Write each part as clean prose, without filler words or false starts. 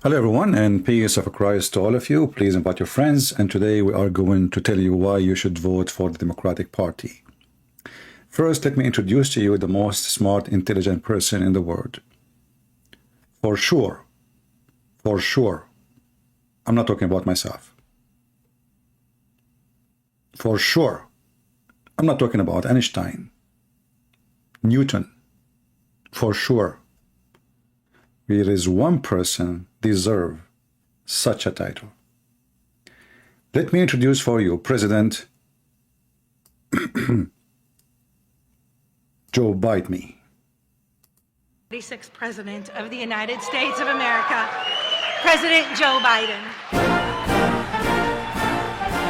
Hello everyone, and peace of Christ to all of you. Please invite your friends, and today we are going to tell you why you should vote for the Democratic Party. First, let me introduce to you the most smart, intelligent person in the world. For sure, I'm not talking about myself. For sure, I'm not talking about Einstein, Newton. For sure, there is one person deserve such a title. Let me introduce for you President Joe Biden. 46th President of the United States of America, President Joe Biden.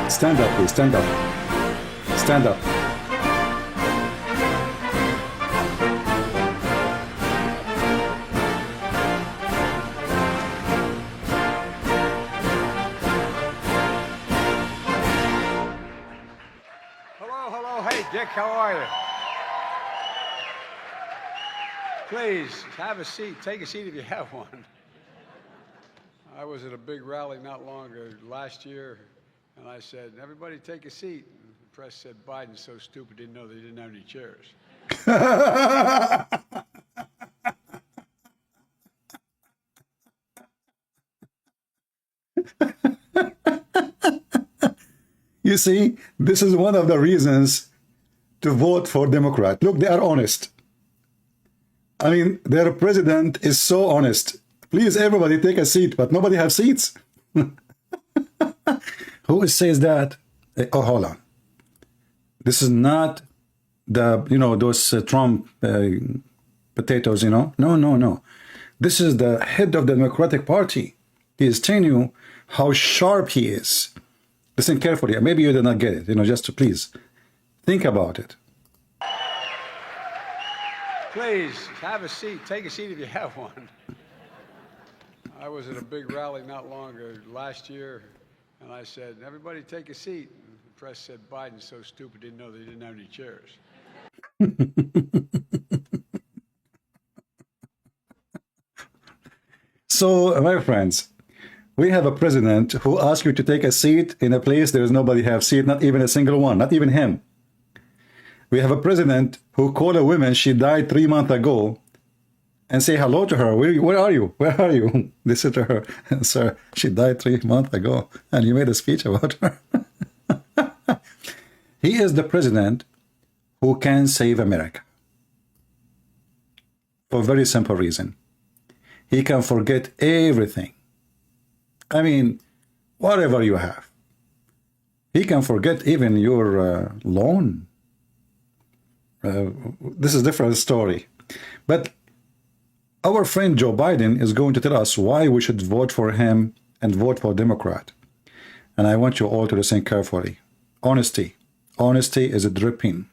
Stand up, please. Stand up. Stand up. Hello. Hey, Dick, how are you? Please, have a seat. Take a seat if you have one. I was at a big rally not long ago last year, and I said, everybody take a seat. And the press said, Biden's so stupid, didn't know they didn't have any chairs. You see, this is one of the reasons to vote for Democrat. Look, they are honest. I mean, their president is so honest. Please, everybody take a seat, but nobody have seats. Who says that? Oh, hold on. This is not the, those Trump potatoes, No. This is the head of the Democratic Party. He is telling you how sharp he is. Listen carefully. Maybe you did not get it, just to please think about it. Please, have a seat. Take a seat if you have one. I was at a big rally not long ago last year, and I said, everybody take a seat. And the press said, Biden's so stupid, didn't know they didn't have any chairs. So, my friends, we have a president who asks you to take a seat in a place there is nobody have seat, not even a single one, not even him. We have a president who called a woman, she died 3 months ago, and say hello to her. Where are you? Where are you? They said to her, sir, she died 3 months ago, and you made a speech about her. He is the president who can save America. For a very simple reason. He can forget everything. I mean, whatever you have. He can forget even your loan. This is a different story. But our friend Joe Biden is going to tell us why we should vote for him and vote for Democrat. And I want you all to listen carefully. Honesty. Honesty is a dripping.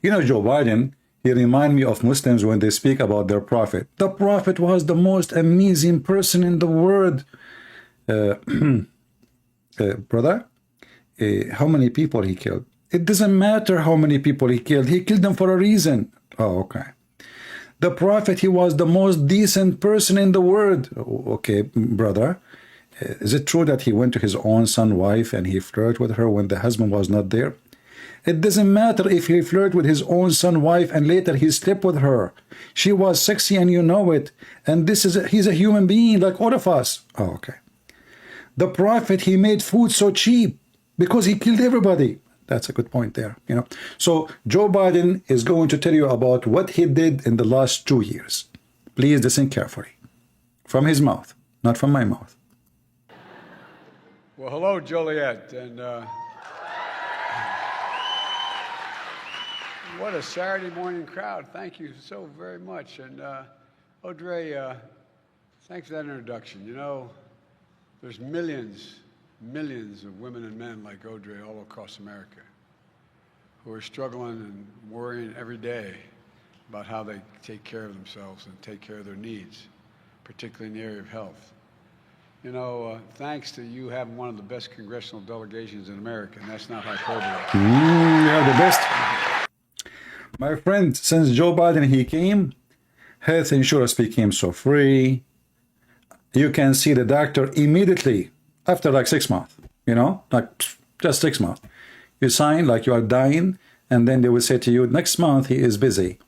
Joe Biden, he reminds me of Muslims when they speak about their prophet. The prophet was the most amazing person in the world. Brother, how many people he killed? It doesn't matter how many people he killed them for a reason. Oh, okay. The prophet, he was the most decent person in the world. Okay, brother, is it true that he went to his own son's wife and he flirted with her when the husband was not there? It doesn't matter if he flirted with his own son's wife and later he slept with her. She was sexy and you know it. And he's a human being like all of us. Oh, okay. The prophet, he made food so cheap because he killed everybody. That's a good point there, So Joe Biden is going to tell you about what he did in the last 2 years. Please listen carefully. From his mouth, not from my mouth. Well, hello, Joliet. And what a Saturday morning crowd. Thank you so very much. And Audrey, thanks for that introduction. There's millions of women and men like Audrey all across America who are struggling and worrying every day about how they take care of themselves and take care of their needs, particularly in the area of health. Thanks to you having one of the best congressional delegations in America, and that's not hyperbole. You are the best. My friend, since Joe Biden, he came, health insurance became so free. you can see the doctor immediately after like 6 months, you know, like just 6 months. You sign like you are dying, and then they will say to you, next month he is busy.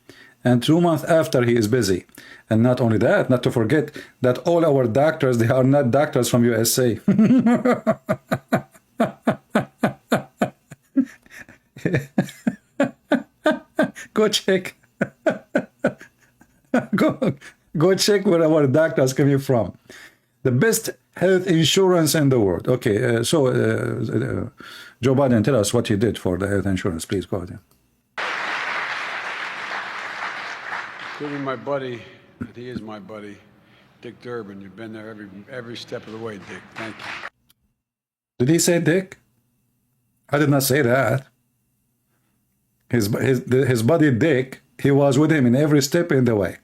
And 2 months after he is busy. And not only that, not to forget that all our doctors, they are not doctors from USA. Go check. Go check where our doctors coming from. The best health insurance in the world. Okay, Joe Biden, tell us what you did for the health insurance. Please go ahead. Including my buddy, and he is my buddy, Dick Durbin. You've been there every step of the way, Dick. Thank you. Did he say Dick? I did not say that. His buddy Dick, he was with him in every step in the way.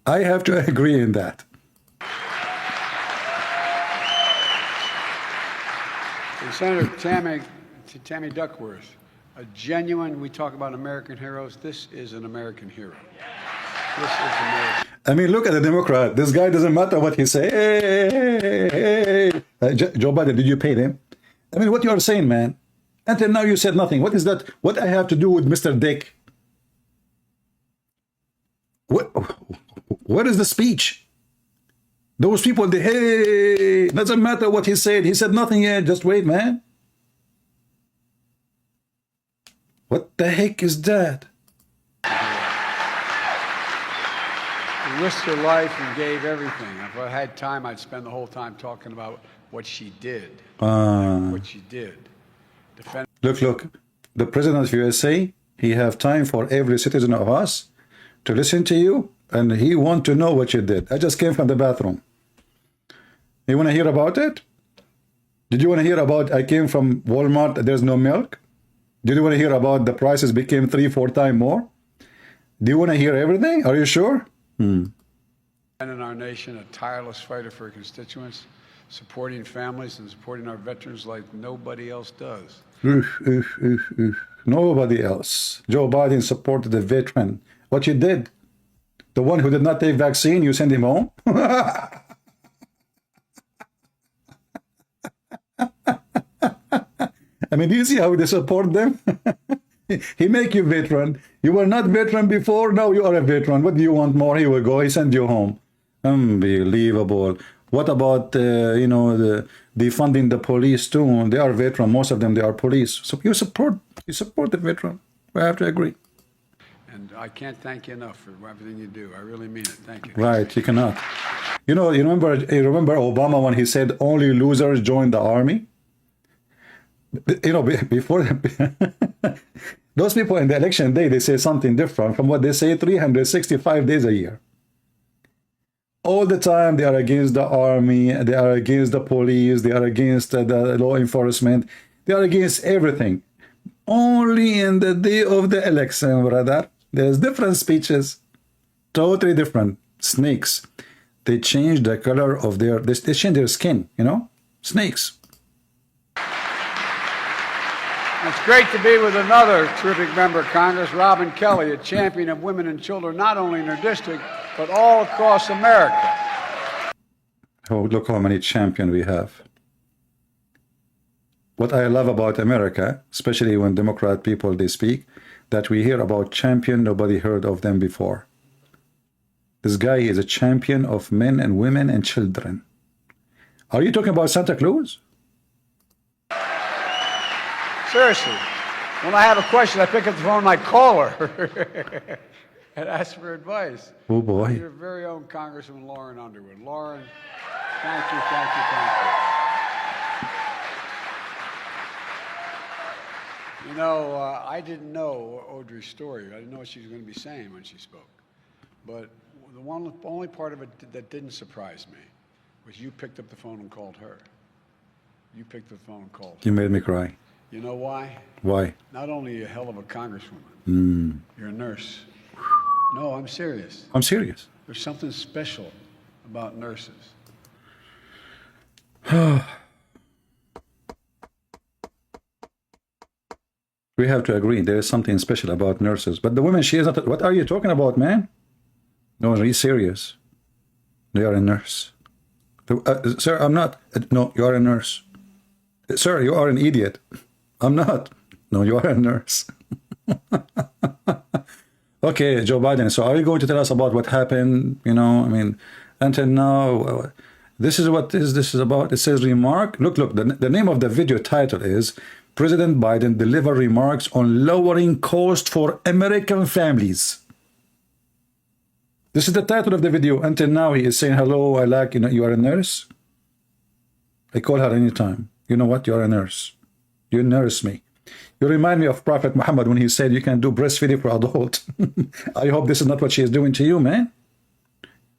I have to agree in that. And Senator Tammy Duckworth, a genuine, we talk about American heroes, this is an American hero. This is American. I mean, look at the Democrat. This guy doesn't matter what he say. Hey. Joe Biden, did you pay him? I mean, what you are saying, man? Until now you said nothing. What is that? What I have to do with Mr. Dick? What is the speech? Those people, they, hey, doesn't matter what he said. He said nothing yet. Just wait, man. What the heck is that? She risked her life and gave everything. If I had time, I'd spend the whole time talking about what she did. What she did. Look. The President of USA, he have time for every citizen of us to listen to you, and he want to know what you did. I just came from the bathroom. You want to hear about it? Did you want to hear about I came from Walmart, there's no milk? Did you want to hear about the prices became 3-4 times more? Do you want to hear everything? Are you sure? And in our nation, a tireless fighter for her constituents, supporting families and supporting our veterans like nobody else does. Nobody else. Joe Biden supported the veteran. What you did? The one who did not take vaccine, you send him home? I mean, do you see how they support them? He make you veteran. You were not veteran before, now you are a veteran. What do you want more? Here we go. He send you home. Unbelievable. What about, you know, the defunding the police too? They are veteran. Most of them, they are police. So you support the veteran. I have to agree. And I can't thank you enough for everything you do. I really mean it. Thank you. Right, you cannot. You know, you remember Obama when he said only losers join the army? You know, before those people in the election day, they say something different from what they say 365 days a year. All the time they are against the army, they are against the police, they are against the law enforcement, they are against everything. Only in the day of the election, brother, there's different speeches, totally different. Snakes, they change the color of they change their skin, you know, snakes. It's great to be with another terrific member of Congress, Robin Kelly, a champion of women and children, not only in her district, but all across America. Oh, look how many champions we have. What I love about America, especially when Democrat people, they speak, that we hear about champion, nobody heard of them before. This guy is a champion of men and women and children. Are you talking about Santa Claus? Seriously, when I have a question, I pick up the phone and I call her and ask for advice. Oh boy. Your very own Congresswoman Lauren Underwood. Lauren, thank you. You know, I didn't know Audrey's story. I didn't know what she was going to be saying when she spoke. But the only part of it that didn't surprise me was you picked up the phone and called her. You picked up the phone and called her. You made me cry. You know why? Why? Not only are you a hell of a congresswoman, you're a nurse. No, I'm serious. I'm serious. There's something special about nurses. We have to agree. There is something special about nurses. But the women, she is not. What are you talking about, man? No, really serious. They are a nurse. Sir, I'm not. No, you are a nurse. Sir, you are an idiot. I'm not. No, you are a nurse. Okay, Joe Biden. So are you going to tell us about what happened? You know, I mean, until now, this is what this is about. It says remark. Look, the name of the video title is President Biden deliver remarks on lowering cost for American families. This is the title of the video. Until now, he is saying, hello, I like, you know, you are a nurse. I call her anytime. You know what? You are a nurse. You nurse me. You remind me of Prophet Muhammad when he said you can do breastfeeding for adult. I hope this is not what she is doing to you, man.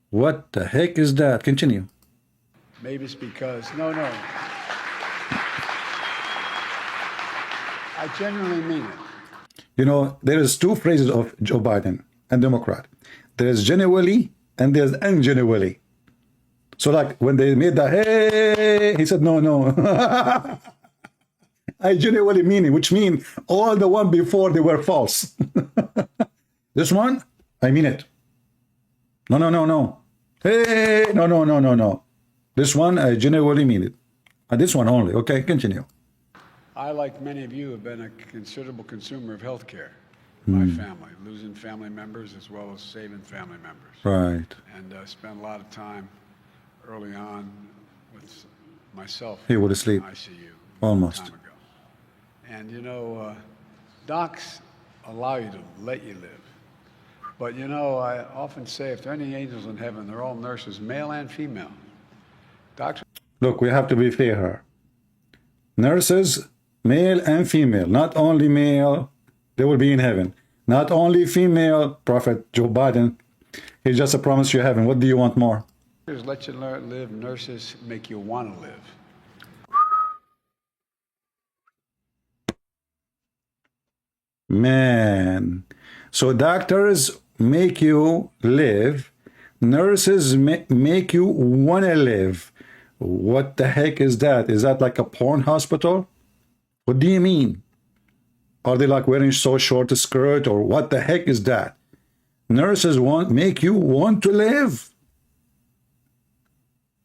What the heck is that? Continue. Maybe it's because, no. I genuinely mean it. You know, there is two phrases of Joe Biden and Democrat. There's genuinely and there's ungenuinely. So like when they made the hey, he said, no. I genuinely mean it, which means all the one before they were false. This one, I mean it. No. Hey, no. This one, I genuinely mean it. And this one only. Okay, continue. I, like many of you, have been a considerable consumer of health care. My family, losing family members as well as saving family members. Right. And spent a lot of time early on with myself. He would sleep. In ICU. Almost. Time ago. And you know, docs allow you to let you live. But you know, I often say if there are any angels in heaven, they're all nurses, male and female. Doctors. Look, we have to be fair here. Nurses, male and female, not only male, they will be in heaven. Not only female, Prophet Joe Biden, he just promised you heaven. What do you want more? Doctors let you live, nurses make you want to live. Man, so doctors make you live, nurses make you want to live. What the heck is that? Is that like a porn hospital? What do you mean? Are they like wearing so short a skirt, or what the heck is that? Nurses make you want to live.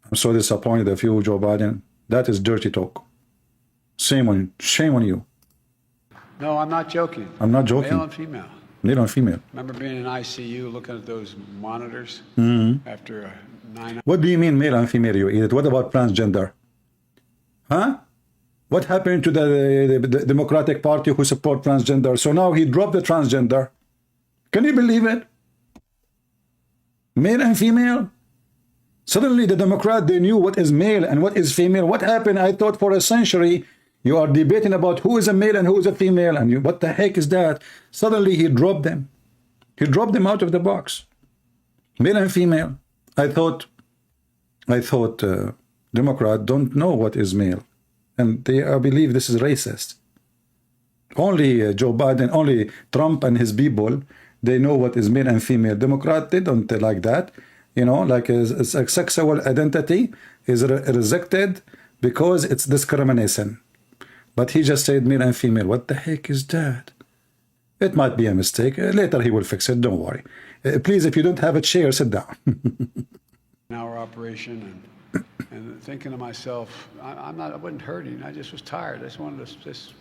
I'm so disappointed of you, Joe Biden. That is dirty talk. Shame on you. No, I'm not joking. I'm not joking. Male and female. Male and female. Remember being in ICU, looking at those monitors after a 9-hour. What do you mean male and female, you idiot? What about transgender? Huh? What happened to the Democratic Party who support transgender? So now he dropped the transgender. Can you believe it? Male and female? Suddenly the Democrat, they knew what is male and what is female. What happened? I thought for a century you are debating about who is a male and who is a female, and you, what the heck is that? Suddenly he dropped them. He dropped them out of the box. Male and female. I thought Democrats don't know what is male, and they believe this is racist. Only Joe Biden, only Trump and his people, they know what is male and female. Democrat, they don't like that. You know, like a sexual identity is rejected because it's discrimination. But he just said male and female. What the heck is that? It might be a mistake. Later he will fix it. Don't worry. Please, if you don't have a chair, sit down. Hour operation, and thinking to myself, I wasn't hurting. I just was tired. I just wanted to just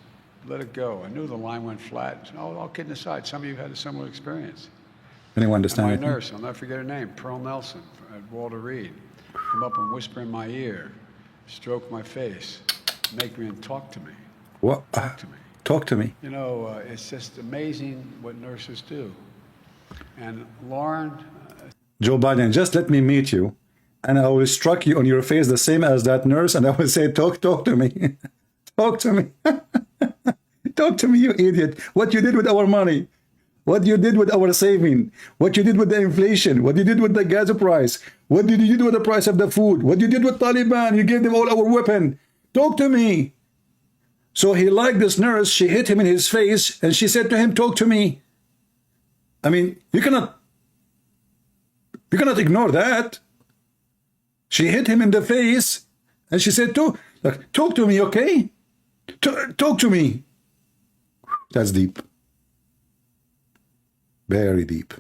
let it go. I knew the line went flat. All kidding aside, some of you had a similar experience. Anyone understand? And my nurse, I'll never forget her name, Pearl Nelson at Walter Reed, come up and whisper in my ear, stroke my face, make me and talk to me. What? Talk to me. Talk to me. You know, it's just amazing what nurses do. And Lauren... Joe Biden, just let me meet you, and I will struck you on your face the same as that nurse, and I will say, talk to me. Talk to me. Talk to me, you idiot. What you did with our money. What you did with our saving. What you did with the inflation. What you did with the gas price. What did you do with the price of the food. What you did with Taliban. You gave them all our weapon. Talk to me. So he liked this nurse. She hit him in his face, and she said to him, talk to me. I mean, you cannot ignore that. She hit him in the face, and she said, talk to me, okay? Talk to me. That's deep. Very deep.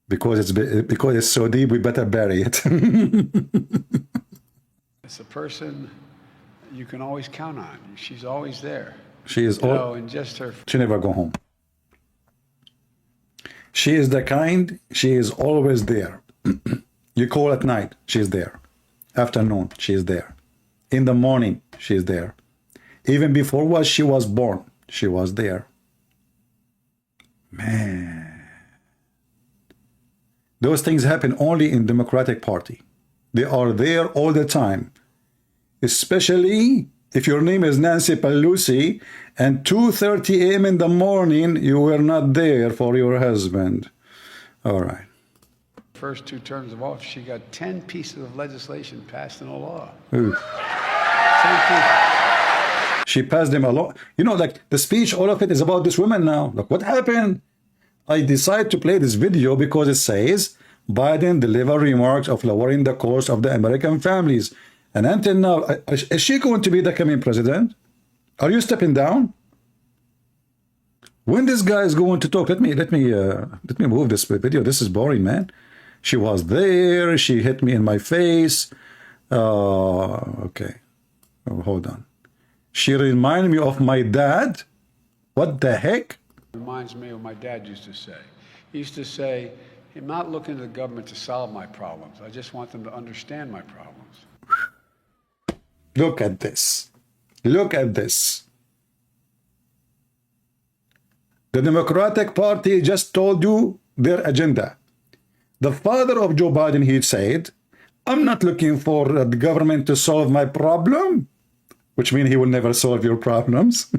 Because it's so deep, we better bury it. It's a person you can always count on. She's always there. She is all. And just her. She never go home. She is the kind. She is always there. You call at night, she's there. Afternoon, she is there. In the morning, she is there. Even before she was born, she was there. Man, those things happen only in Democratic Party. They are there all the time. Especially if your name is Nancy Pelosi and 2:30 a.m. in the morning, you were not there for your husband. All right. First 2 terms of office, she got 10 pieces of legislation passed in a law. Ooh. 10 pieces. She passed them a lot. You know, like the speech, all of it is about this woman now. Like, what happened? I decided to play this video because it says Biden delivered remarks of lowering the cost of the American families. And until now, is she going to be the coming president? Are you stepping down? When this guy is going to talk, let me move this video. This is boring, man. She was there. She hit me in my face. Okay. Oh, hold on. She reminded me of my dad. What the heck? Reminds me of what my dad used to say. He used to say, I'm not looking to the government to solve my problems. I just want them to understand my problems. Look at this. Look at this. The Democratic Party just told you their agenda. The father of Joe Biden, he said, I'm not looking for the government to solve my problem, which means he will never solve your problems.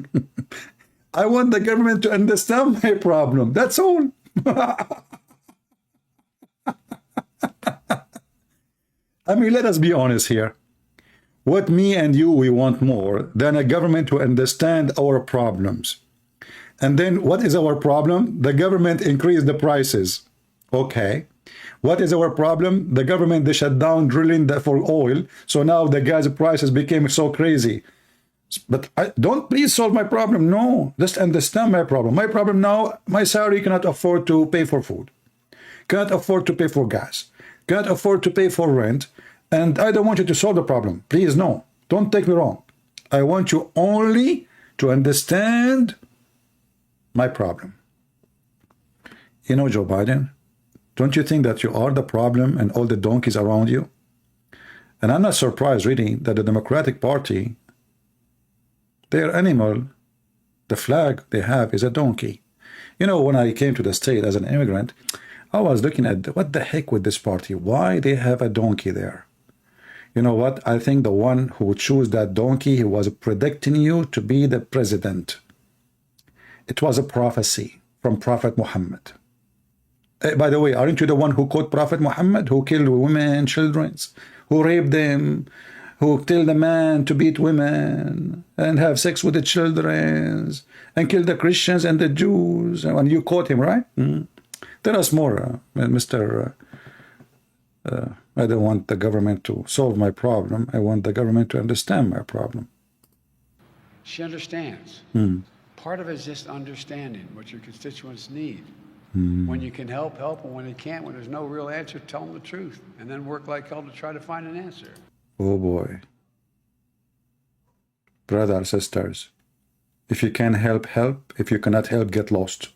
I want the government to understand my problem. That's all. I mean, let us be honest here. What me and you, we want more than a government to understand our problems. And then what is our problem? The government increased the prices. Okay. What is our problem? The government, they shut down drilling for oil. So now the gas prices became so crazy. But don't please solve my problem. No, just understand my problem. My problem now, my salary cannot afford to pay for food. Cannot afford to pay for gas. Cannot afford to pay for rent. And I don't want you to solve the problem. Please, no. Don't take me wrong. I want you only to understand my problem. You know, Joe Biden, don't you think that you are the problem and all the donkeys around you? And I'm not surprised, really, that the Democratic Party, their animal, the flag they have is a donkey. You know, when I came to the state as an immigrant, I was looking at what the heck with this party? Why they have a donkey there? You know what? I think the one who would choose that donkey, he was predicting you to be the president. It was a prophecy from Prophet Muhammad. By the way, aren't you the one who quote Prophet Muhammad, who killed women, children, who raped them, who tell the man to beat women and have sex with the children and kill the Christians and the Jews? And you quote him, right? Tell us more, Mr. I don't want the government to solve my problem. I want the government to understand my problem. She understands. Part of it is just understanding what your constituents need. When you can help, help. And when you can't, when there's no real answer, tell them the truth. And then work like hell to try to find an answer. Oh boy. Brothers, sisters, if you can help, help. If you cannot help, get lost.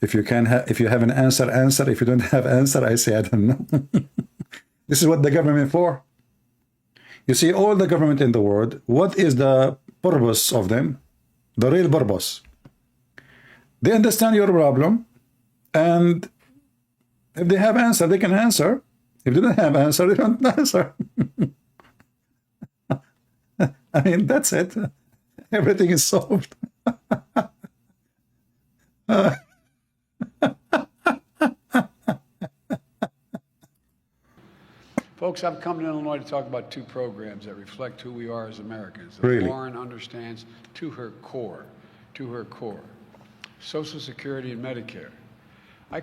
If you can, if you have an answer, answer. If you don't have answer, I say I don't know. This is what the government for. You see, all the government in the world, what is the purpose of them? The real purpose. They understand your problem, and if they have answer, they can answer. If they don't have answer, they don't answer. I mean, that's it. Everything is solved. Folks, I've come to Illinois to talk about 2 programs that reflect who we are as Americans. That Really? Warren understands to her core. Social Security and Medicare.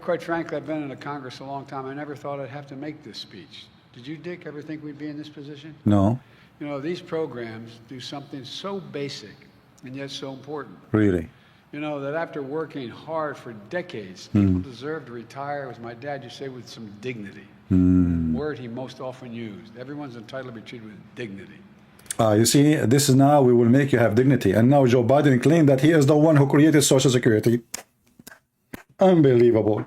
Quite frankly, I've been in the Congress a long time. I never thought I'd have to make this speech. Did you, Dick, ever think we'd be in this position? No. You know, these programs do something so basic and yet so important. Really? You know, that after working hard for decades, people deserve to retire, as my dad used to say, with some dignity. Word he most often used. Everyone's entitled to be treated with dignity. You see, this is now we will make you have dignity. And now Joe Biden claimed that he is the one who created Social Security. Unbelievable.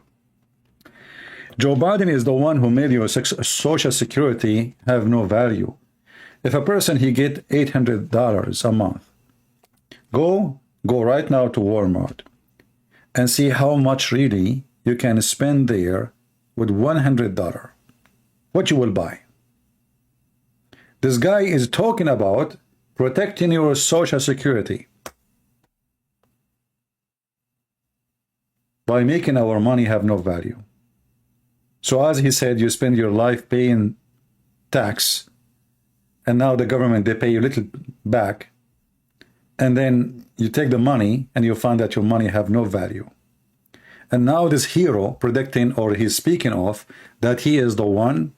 Joe Biden is the one who made your Social Security have no value. If a person, he get $800 a month, go right now to Walmart and see how much really you can spend there with $100. What you will buy. This guy is talking about protecting your Social Security by making our money have no value. So as he said, you spend your life paying tax, and now the government, they pay you a little back, and then you take the money and you find that your money have no value. And now this hero predicting, or he's speaking of, that he is the one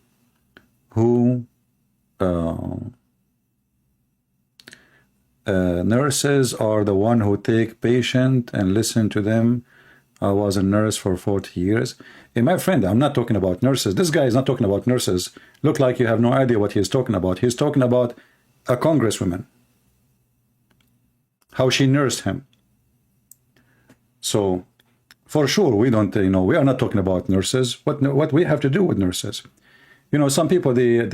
who nurses are the one who take patient and listen to them. I was a nurse for 40 years. Hey, my friend, I'm not talking about nurses. This guy is not talking about nurses. Look like you have no idea what he's talking about. He's talking about a congresswoman, how she nursed him. So for sure, we don't, we are not talking about nurses. What we have to do with nurses? Some people, they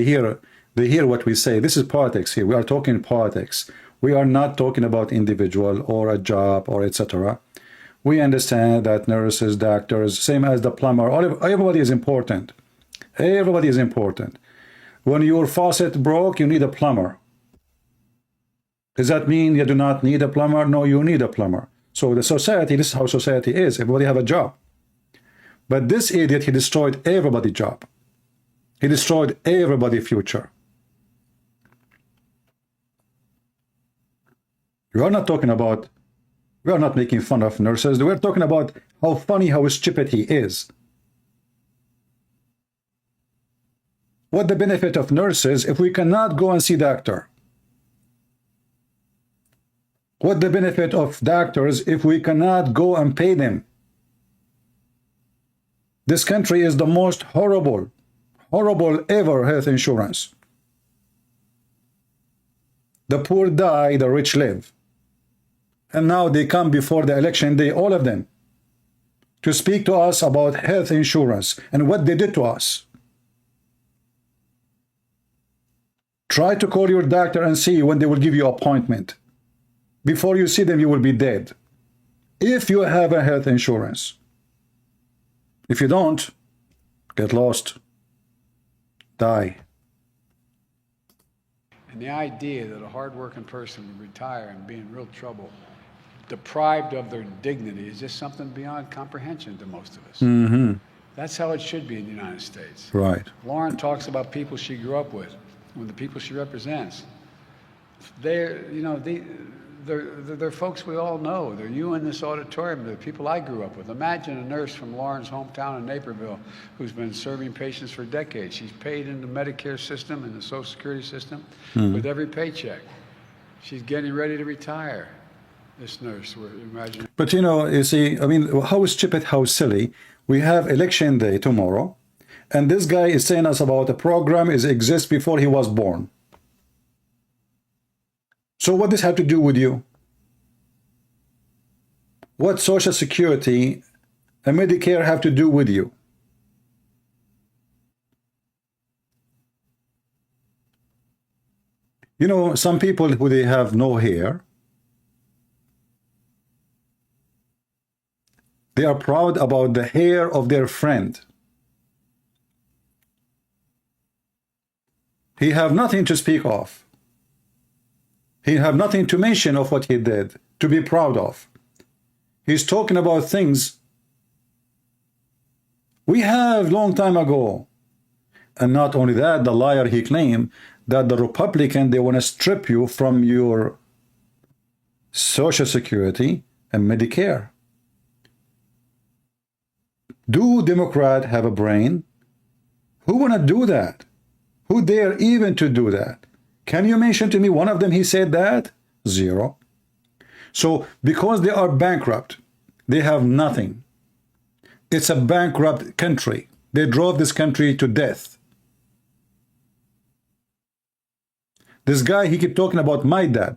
hear what we say. This is politics here. We are talking politics. We are not talking about individual or a job or etc. We understand that nurses, doctors, same as the plumber, everybody is important. Everybody is important. When your faucet broke, you need a plumber. Does that mean you do not need a plumber? No, you need a plumber. So the society, this is how society is. Everybody have a job. But this idiot, he destroyed everybody's job. He destroyed everybody's future. We are not talking about, we are not making fun of nurses. We're talking about how funny, how stupid he is. What the benefit of nurses if we cannot go and see doctor? What the benefit of doctors if we cannot go and pay them? This country is the most horrible ever health insurance. The poor die, the rich live. And now they come before the election day, all of them, to speak to us about health insurance and what they did to us. Try to call your doctor and see when they will give you an appointment. Before you see them, you will be dead. If you have a health insurance. If you don't, get lost. Die. And the idea that a hard-working person would retire and be in real trouble, deprived of their dignity, is just something beyond comprehension to most of us. That's how it should be in the United States. Right. Lauren talks about people she grew up with, the people she represents. They're folks we all know. They're you in this auditorium. They're people I grew up with. Imagine a nurse from Lauren's hometown in Naperville who's been serving patients for decades. She's paid in the Medicare system and the Social Security system with every paycheck. She's getting ready to retire, this nurse. Imagine. But you see, I mean, how stupid, how silly. We have election day tomorrow, and this guy is saying us about a program exists before he was born. So what does this have to do with you? What Social Security and Medicare have to do with you? Some people who they have no hair, they are proud about the hair of their friend. He have nothing to speak of. He have nothing to mention of what he did, to be proud of. He's talking about things we have long time ago. And not only that, the liar, he claimed that the Republican, they want to strip you from your Social Security and Medicare. Do Democrats have a brain? Who want to do that? Who dare even to do that? Can you mention to me one of them he said that? Zero. So because they are bankrupt, they have nothing. It's a bankrupt country. They drove this country to death. This guy, he keep talking about my dad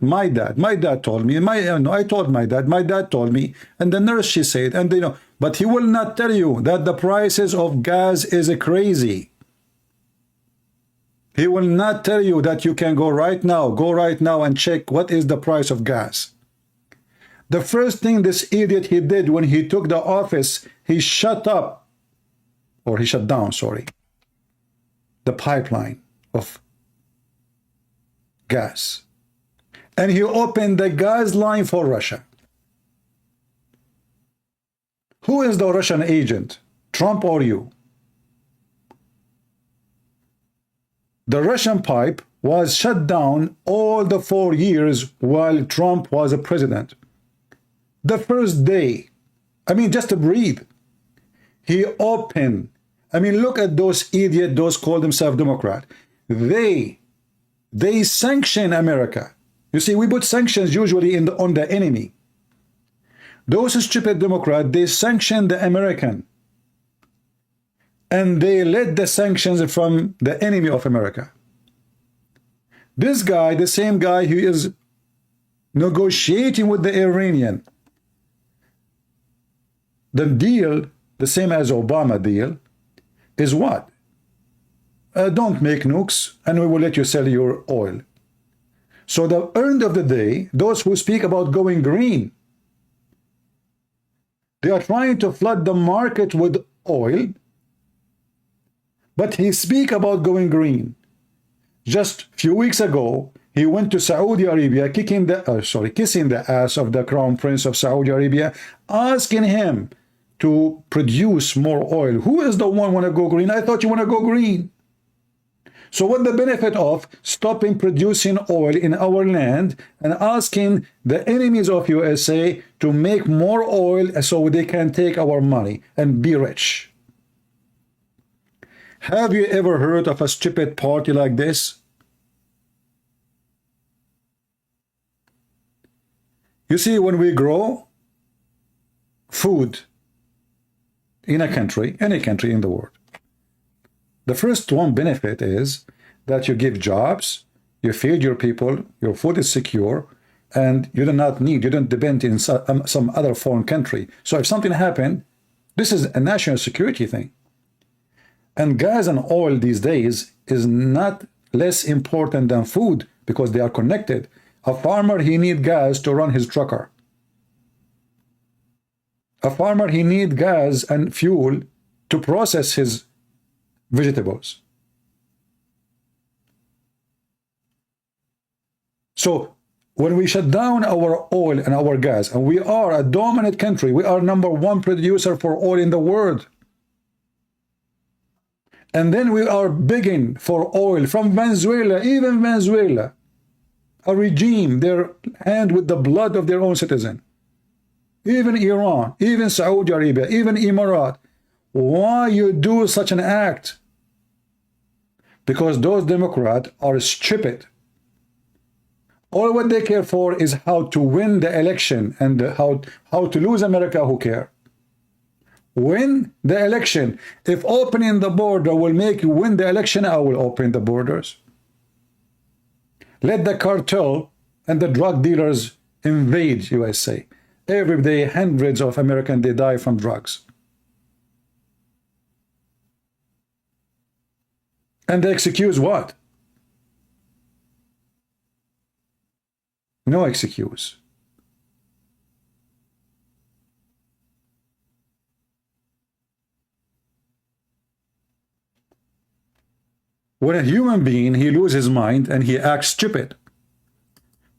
told me, I told my dad told me, and the nurse, she said, and you know, but he will not tell you that the prices of gas is crazy. He will not tell you that you can go right now and check what is the price of gas. The first thing this idiot he did when he took the office, he shut down, sorry, the pipeline of gas. And he opened the gas line for Russia. Who is the Russian agent? Trump or you? The Russian pipe was shut down all the 4 years while Trump was a president. The first day, I mean, just to breathe, he opened. I mean, look at those idiots, those call themselves Democrat. They sanction America. You see, we put sanctions usually on the enemy. Those stupid Democrats, they sanction the American. And they led the sanctions from the enemy of America. This guy, the same guy who is negotiating with the Iranian, the deal, the same as Obama deal, is what? Don't make nukes and we will let you sell your oil. So the end of the day, those who speak about going green, they are trying to flood the market with oil, but he speak about going green. Just a few weeks ago, he went to Saudi Arabia, kissing the ass of the Crown Prince of Saudi Arabia, asking him to produce more oil. Who is the one want to go green? I thought you want to go green. So what the benefit of stopping producing oil in our land and asking the enemies of USA to make more oil so they can take our money and be rich? Have you ever heard of a stupid party like this? You see, when we grow food in a country, any country in the world, the first one benefit is that you give jobs, you feed your people, your food is secure, and you don't depend in some other foreign country. So if something happened, this is a national security thing. And gas and oil these days is not less important than food because they are connected. A farmer, he needs gas to run his trucker. A farmer, he needs gas and fuel to process his vegetables. So when we shut down our oil and our gas, and we are a dominant country, we are #1 producer for oil in the world, and then we are begging for oil from Venezuela, even Venezuela, a regime, their hand with the blood of their own citizen, even Iran, even Saudi Arabia, even Emirat. Why you do such an act? Because those Democrats are stupid. All what they care for is how to win the election, and how to lose America, who care? Win the election. If opening the border will make you win the election, I will open the borders. Let the cartel and the drug dealers invade USA. Every day, hundreds of Americans, they die from drugs. And they excuse what? No excuse. When a human being, he loses his mind and he acts stupid,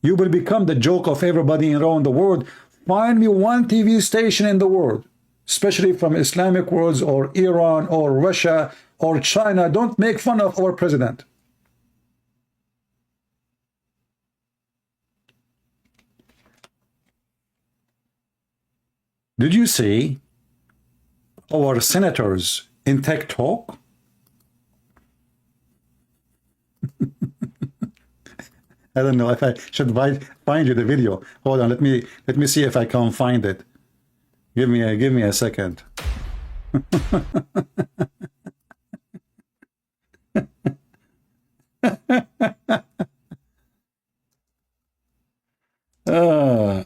you will become the joke of everybody around the world. Find me one TV station in the world, especially from Islamic worlds or Iran or Russia or China. Don't make fun of our president. Did you see our senators in Tech Talk? I don't know if I should find you the video. Hold on, let me see if I can find it. Give me a second. Ah.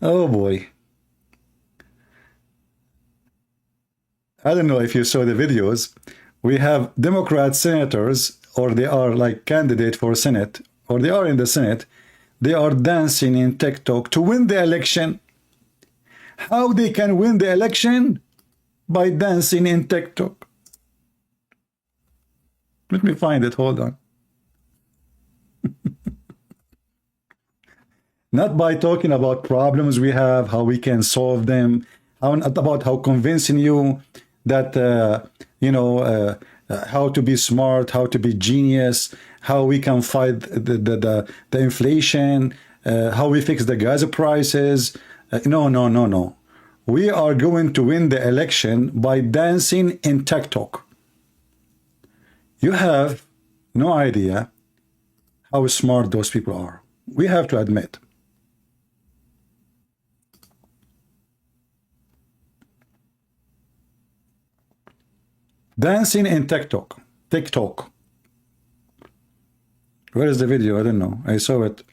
Oh boy. I don't know if you saw the videos. We have Democrat senators, or they are like candidate for Senate, or they are in the Senate. They are dancing in TikTok to win the election. How they can win the election? By dancing in TikTok. Let me find it. Hold on. Not by talking about problems we have, how we can solve them, about how convincing you that, how to be smart, how to be genius, how we can fight the inflation, how we fix the gas prices. No. We are going to win the election by dancing in TikTok. You have no idea how smart those people are. We have to admit. Dancing in TikTok. Where is the video? I don't know. I saw it.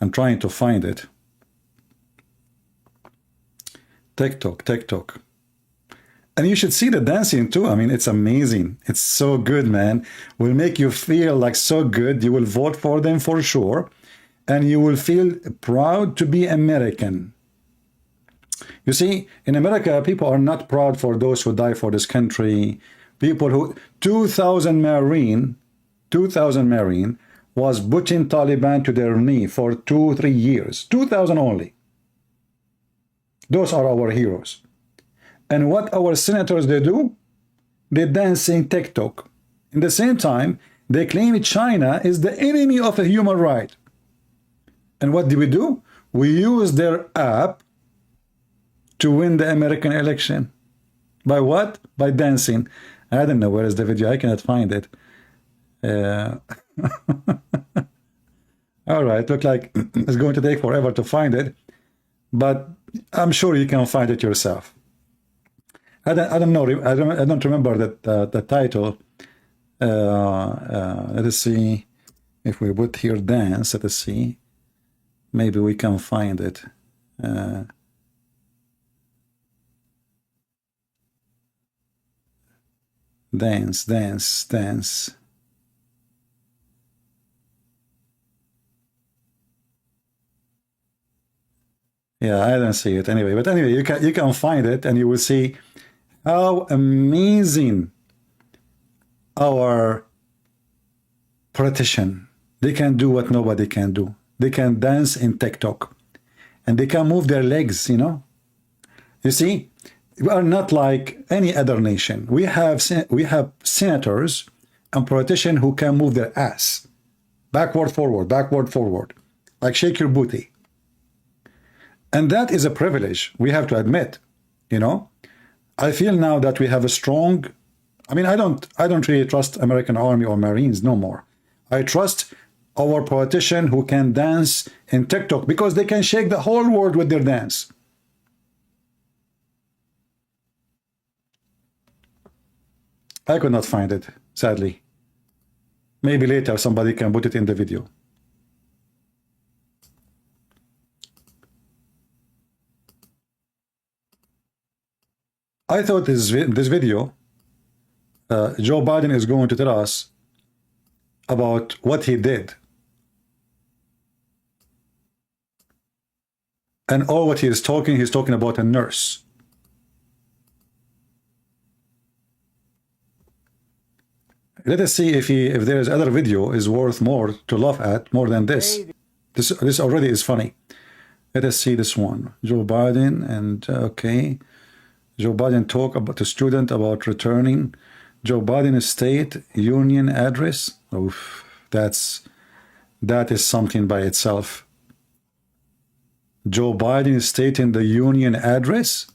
I'm trying to find it. TikTok. And you should see the dancing too. I mean, it's amazing. It's so good, man. Will make you feel like so good. You will vote for them for sure. And you will feel proud to be American. You see, in America, people are not proud for those who die for this country. People who, 2,000 Marine was putting Taliban to their knee for 2-3 years. 2,000 only. Those are our heroes. And what our senators, they do? They dance in TikTok. In the same time, they claim China is the enemy of a human right. And what do? We use their app to win the American election. By what? By dancing. I don't know where is the video. I cannot find it. All right, look like it's going to take forever to find it, but I'm sure you can find it yourself. I don't know. I don't remember that the title. Let us see if we put here dance. Let us see. Maybe we can find it. Dance. Yeah, I don't see it anyway. But anyway, you can find it, and you will see how amazing our politician. They can do what nobody can do. They can dance in TikTok, and they can move their legs. You see, we are not like any other nation. We have senators and politicians who can move their ass backward, forward, like shake your booty. And that is a privilege, we have to admit. I feel now that we have a strong, I don't really trust American Army or Marines no more. I trust our politician who can dance in TikTok because they can shake the whole world with their dance. I could not find it, sadly. Maybe later somebody can put it in the video. I thought this video, Joe Biden is going to tell us about what he did. And all what he's talking about a nurse. Let us see if there is other video is worth more to laugh at more than this. This already is funny. Let us see this one. Joe Biden and okay. Joe Biden talk about the student about returning. Joe Biden's State Union address. Oof, that is something by itself. Joe Biden's State in the Union address.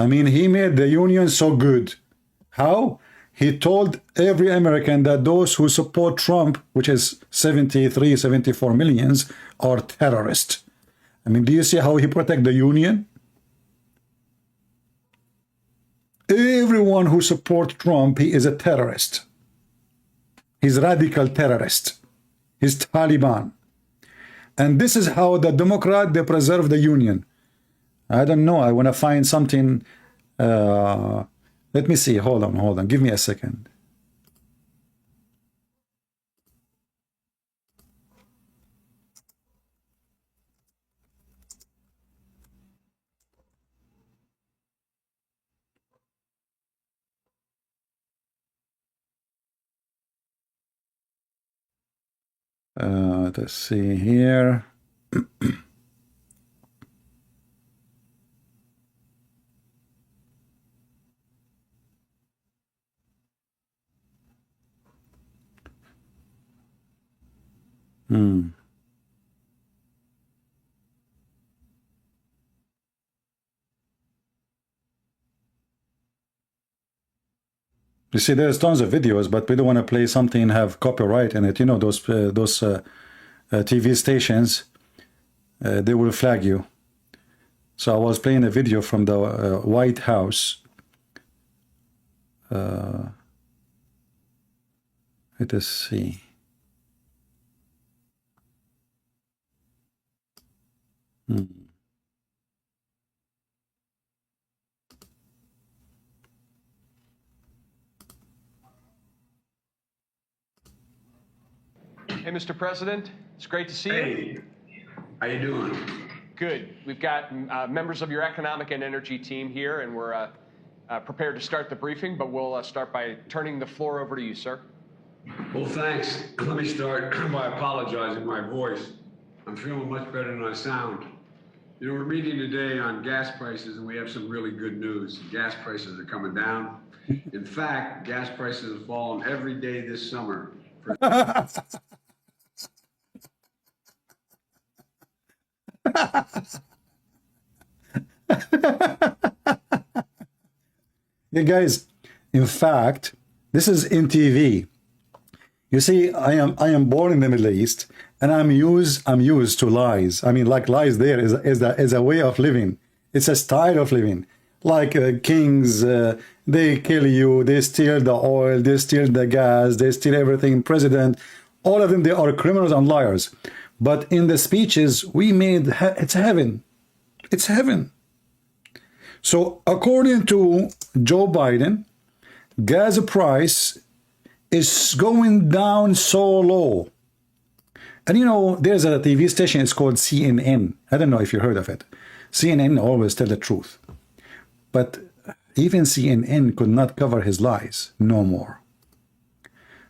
I mean, he made the union so good. How? He told every American that those who support Trump, which is 73, 74 millions, are terrorists. I mean, do you see how he protect the union? Everyone who supports Trump, he is a terrorist. He's a radical terrorist. He's Taliban. And this is how the Democrat, they preserve the union. I don't know. I want to find something. Let me see. Hold on. Give me a second. Let's see here. You see, there's tons of videos, but we don't want to play something have copyright in it. You know, those TV stations, they will flag you. So I was playing a video from the White House. Let us see. Hey, Mr. President, it's great to see you. Hey, how you doing? Good. We've got members of your economic and energy team here, and we're prepared to start the briefing, but we'll start by turning the floor over to you, sir. Well, thanks. Let me start by apologizing my voice. I'm feeling much better than I sound. You know, we're meeting today on gas prices, and we have some really good news. Gas prices are coming down. In fact, gas prices have fallen every day this summer. Yeah, guys, in fact, this is in TV. You see, I am born in the Middle East, and I'm used to lies. I mean, like lies there is a way of living. It's a style of living. Like kings, they kill you, they steal the oil, they steal the gas, they steal everything. President, all of them, they are criminals and liars. But in the speeches we made, it's heaven. It's heaven. So according to Joe Biden, gas price is going down so low. And you know, there's a TV station, it's called CNN. I don't know if you heard of it. CNN always tell the truth. But even CNN could not cover his lies no more.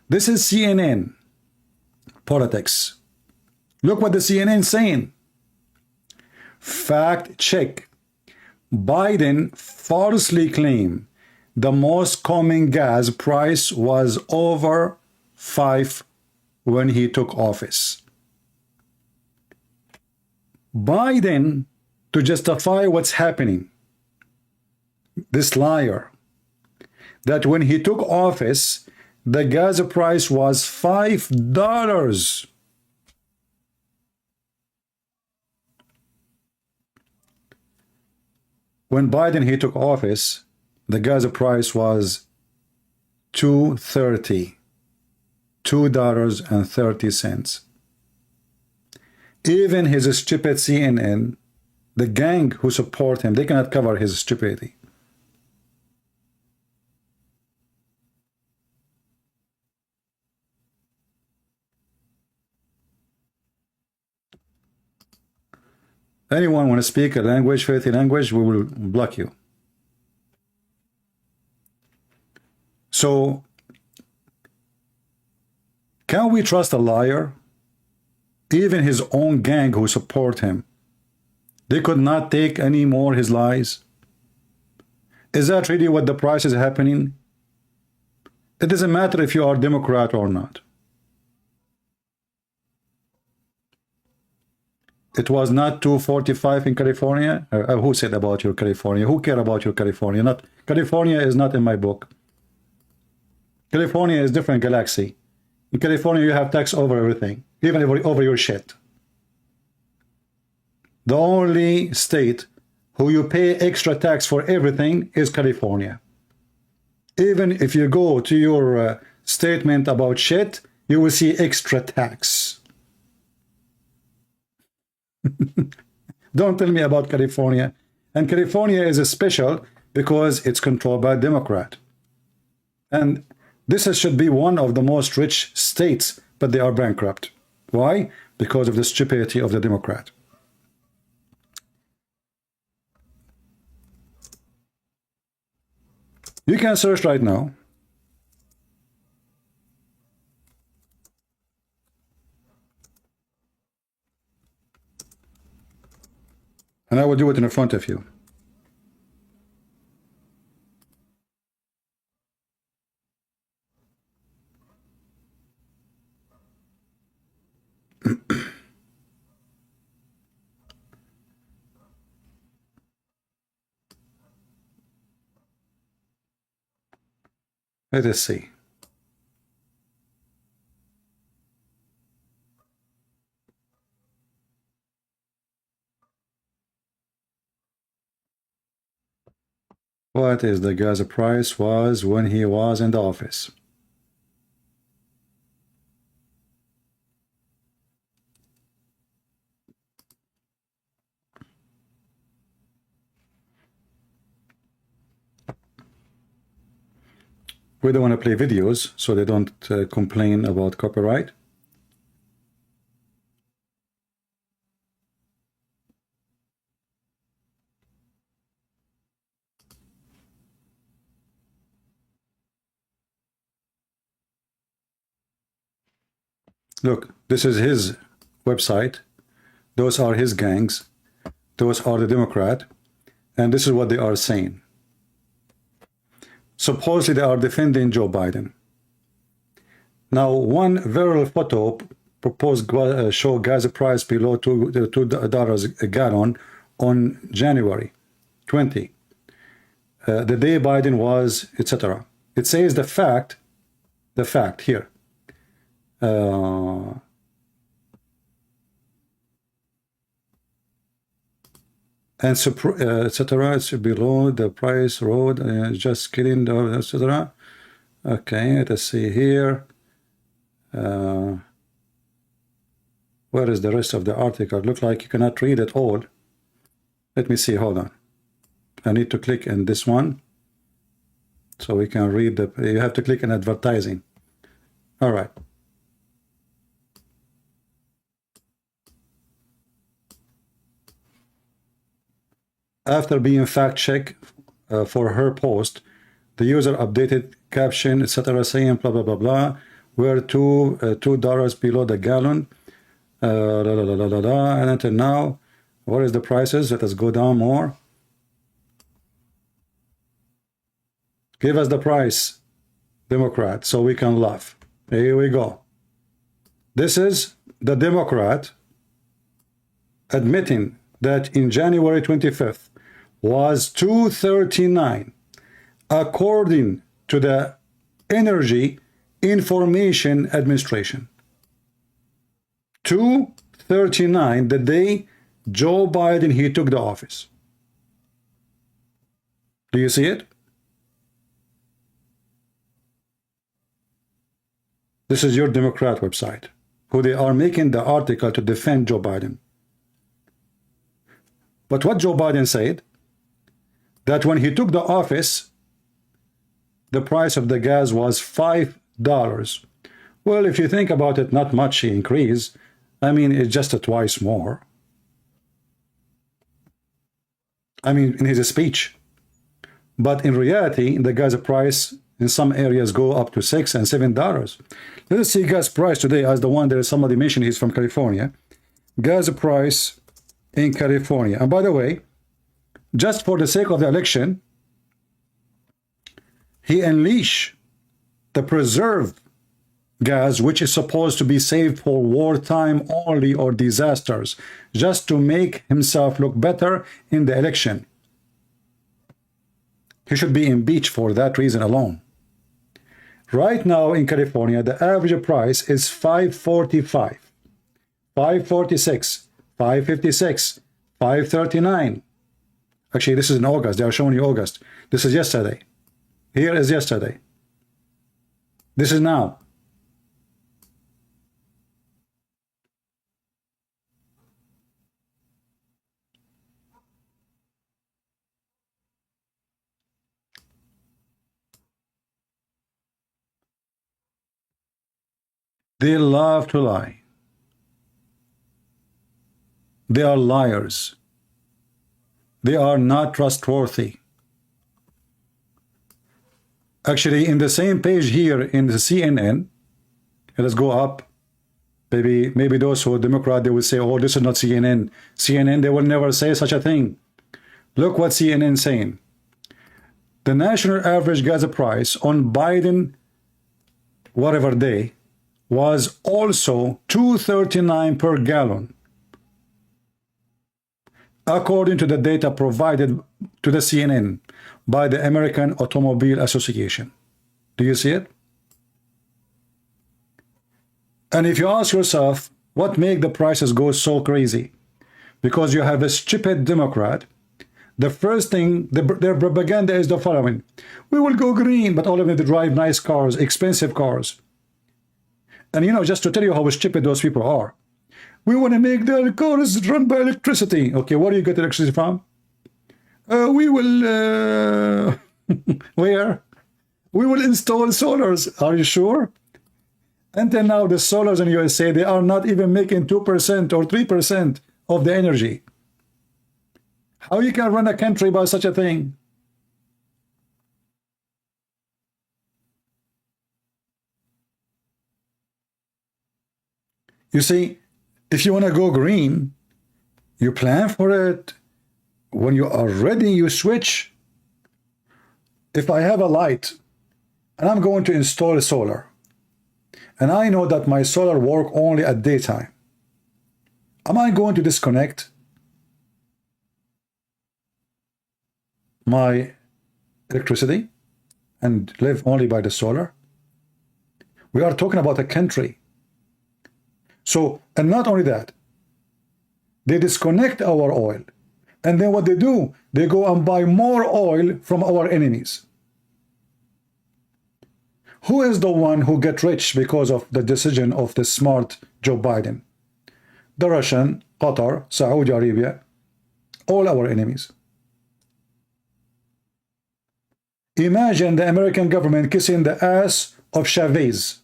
This is CNN. Politics. Look what the CNN is saying. Fact check. Biden falsely claimed the most common gas price was over $5 when he took office. Biden, to justify what's happening, this liar, that when he took office, the gas price was $5. When Biden he took office, the gas price was $2.30. $2.30. Even his stupid CNN, the gang who support him, they cannot cover his stupidity. Anyone want to speak a language, filthy language, we will block you. So, can we trust a liar? Even his own gang who support him, they could not take any more his lies. Is that really what the price is happening? It doesn't matter if you are Democrat or not. It was not 245 in California. Who said about your California? Who care about your California? Not California is not in my book. California is different galaxy. In California, you have tax over everything, even over your shit. The only state who you pay extra tax for everything is California. Even if you go to your statement about shit, you will see extra tax. Don't tell me about California. And California is a special because it's controlled by a Democrat. And this should be one of the most rich states, but they are bankrupt. Why? Because of the stupidity of the Democrat. You can search right now. And I will do it in front of you. Let us see. What is the gas price was when he was in the office? We don't want to play videos so they don't complain about copyright. Look, this is his website. Those are his gangs. Those are the Democrat. And this is what they are saying. Supposedly they are defending Joe Biden. Now, one viral photo proposed show gas price below $2 a gallon on January 20. The day Biden was, etc. It says the fact here. And etc. It's below the price road. Just kidding, etc. Okay, let's see here. Where is the rest of the article? Look like you cannot read it all. Let me see. Hold on. I need to click in this one so we can read the. You have to click on advertising. All right. After being fact-checked for her post, the user updated caption, etc., saying blah blah blah blah. We're $2 below the gallon. And until now, what is the prices? Let us go down more. Give us the price, Democrat, so we can laugh. Here we go. This is the Democrat admitting that in January 25th was $2.39 according to the Energy Information Administration. $2.39 the day Joe Biden he took the office. Do you see it? This is your Democrat website, who they are making the article to defend Joe Biden. But what Joe Biden said, that when he took the office, the price of the gas was $5. Well, if you think about it, not much increase. I mean, it's just twice more. I mean, in his speech. But in reality, the gas price in some areas go up to $6 and $7. Let us see gas price today as the one that somebody mentioned he's from California. Gas price in California. And by the way, just for the sake of the election, he unleashed the preserved gas, which is supposed to be saved for wartime only or disasters, just to make himself look better in the election. He should be impeached for that reason alone. Right now in California, the average price is $5.45, $5.46, $5.56, $5.39. Actually, this is in August. They are showing you August. This is yesterday. Here is yesterday. This is now. They love to lie. They are liars. They are not trustworthy. Actually, in the same page here in the CNN, let's go up. Maybe those who are Democrat, they will say, oh, this is not CNN. CNN, they will never say such a thing. Look what CNN is saying. The national average gas price on Biden, whatever day, was also $2.39 per gallon, according to the data provided to the CNN by the American Automobile Association. Do you see it? And if you ask yourself, what make the prices go so crazy? Because you have a stupid Democrat. The first thing, their propaganda is the following. We will go green, but all of them drive nice cars, expensive cars. And you know, just to tell you how stupid those people are, we want to make their cars run by electricity. Okay, where do you get electricity from? We will, where? We will install solars. Are you sure? Until now, the solars in USA, they are not even making 2% or 3% of the energy. How you can run a country by such a thing? You see, if you want to go green, you plan for it. When you are ready, you switch. If I have a light and I'm going to install a solar, and I know that my solar work only at daytime, am I going to disconnect my electricity and live only by the solar? We are talking about a country. So, and not only that, they disconnect our oil. And then what they do, they go and buy more oil from our enemies. Who is the one who get rich because of the decision of the smart Joe Biden? The Russian, Qatar, Saudi Arabia, all our enemies. Imagine the American government kissing the ass of Chavez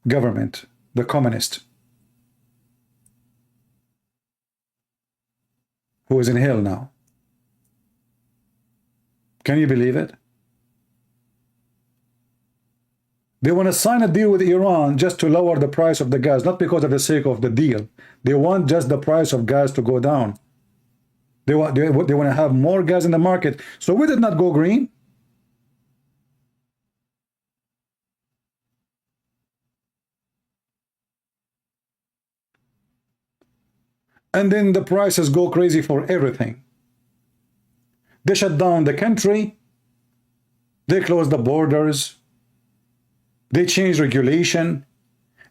government, the communist, who is in hell now. Can you believe it? They want to sign a deal with Iran just to lower the price of the gas, not because of the sake of the deal. They want just the price of gas to go down. They want to have more gas in the market. So we did not go green. And then the prices go crazy for everything. They shut down the country. They close the borders. They change regulation.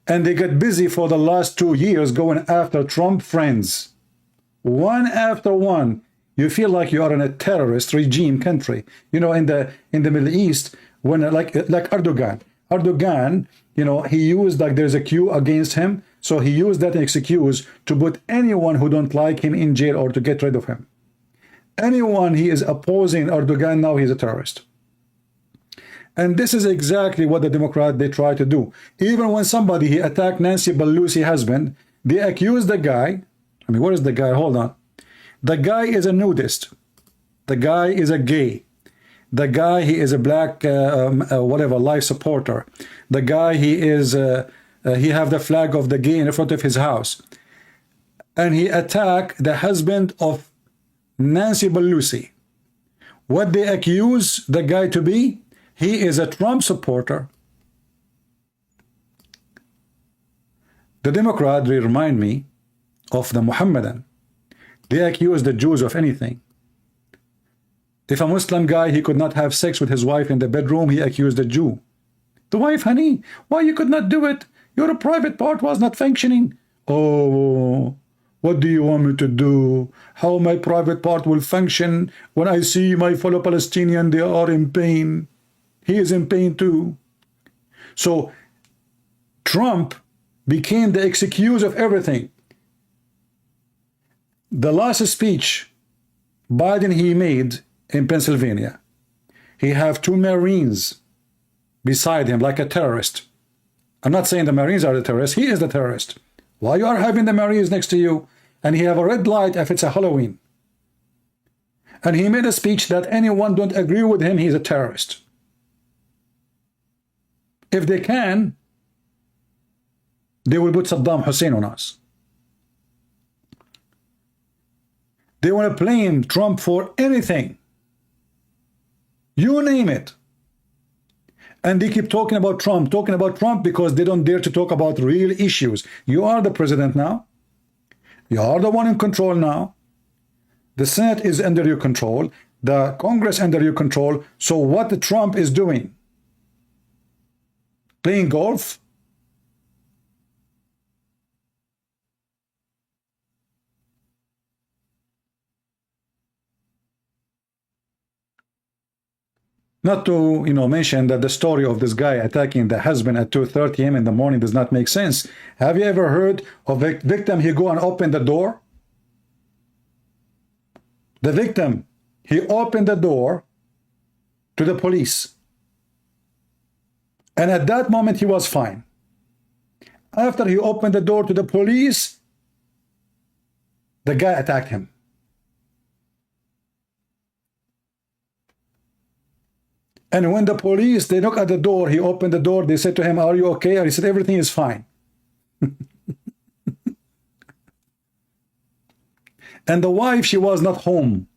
And they get busy for the last 2 years going after Trump friends. One after one. You feel like you are in a terrorist regime country. You know, in the Middle East, when like Erdogan, you know, he used, like, there's a queue against him. So he used that excuse to put anyone who don't like him in jail or to get rid of him. Anyone he is opposing Erdogan, now he's a terrorist. And this is exactly what the Democrats, they try to do. Even when somebody, he attacked Nancy Pelosi's husband, they accuse the guy. I mean, what is the guy? Hold on. The guy is a nudist. The guy is a gay. The guy, he is a black, whatever, life supporter. The guy, he is... he have the flag of the gay in front of his house. And he attacked the husband of Nancy Pelosi. What they accuse the guy to be, he is a Trump supporter. The Democrats, they remind me of the Muhammadan. They accuse the Jews of anything. If a Muslim guy, he could not have sex with his wife in the bedroom, he accused the Jew. The wife, honey, why you could not do it? Your private part was not functioning. Oh, what do you want me to do? How my private part will function when I see my fellow Palestinian, they are in pain. He is in pain too. So Trump became the excuse of everything. The last speech Biden he made in Pennsylvania, he have 2 Marines beside him like a terrorist. I'm not saying the Marines are the terrorists. He is the terrorist. Why you are having the Marines next to you? And he have a red light if it's a Halloween. And he made a speech that anyone don't agree with him, he's a terrorist. If they can, they will put Saddam Hussein on us. They want to blame Trump for anything. You name it. And they keep talking about Trump because they don't dare to talk about real issues. You are the president now. You are the one in control now. The Senate is under your control. The Congress under your control. So what Trump is doing? Playing golf? Not to, mention that the story of this guy attacking the husband at 2:30 a.m. in the morning does not make sense. Have you ever heard of a victim, he go and open the door? The victim, he opened the door to the police. And at that moment, he was fine. After he opened the door to the police, the guy attacked him. And when the police, they knock at the door, he opened the door, they said to him, are you okay? And he said, everything is fine. And the wife, she was not home.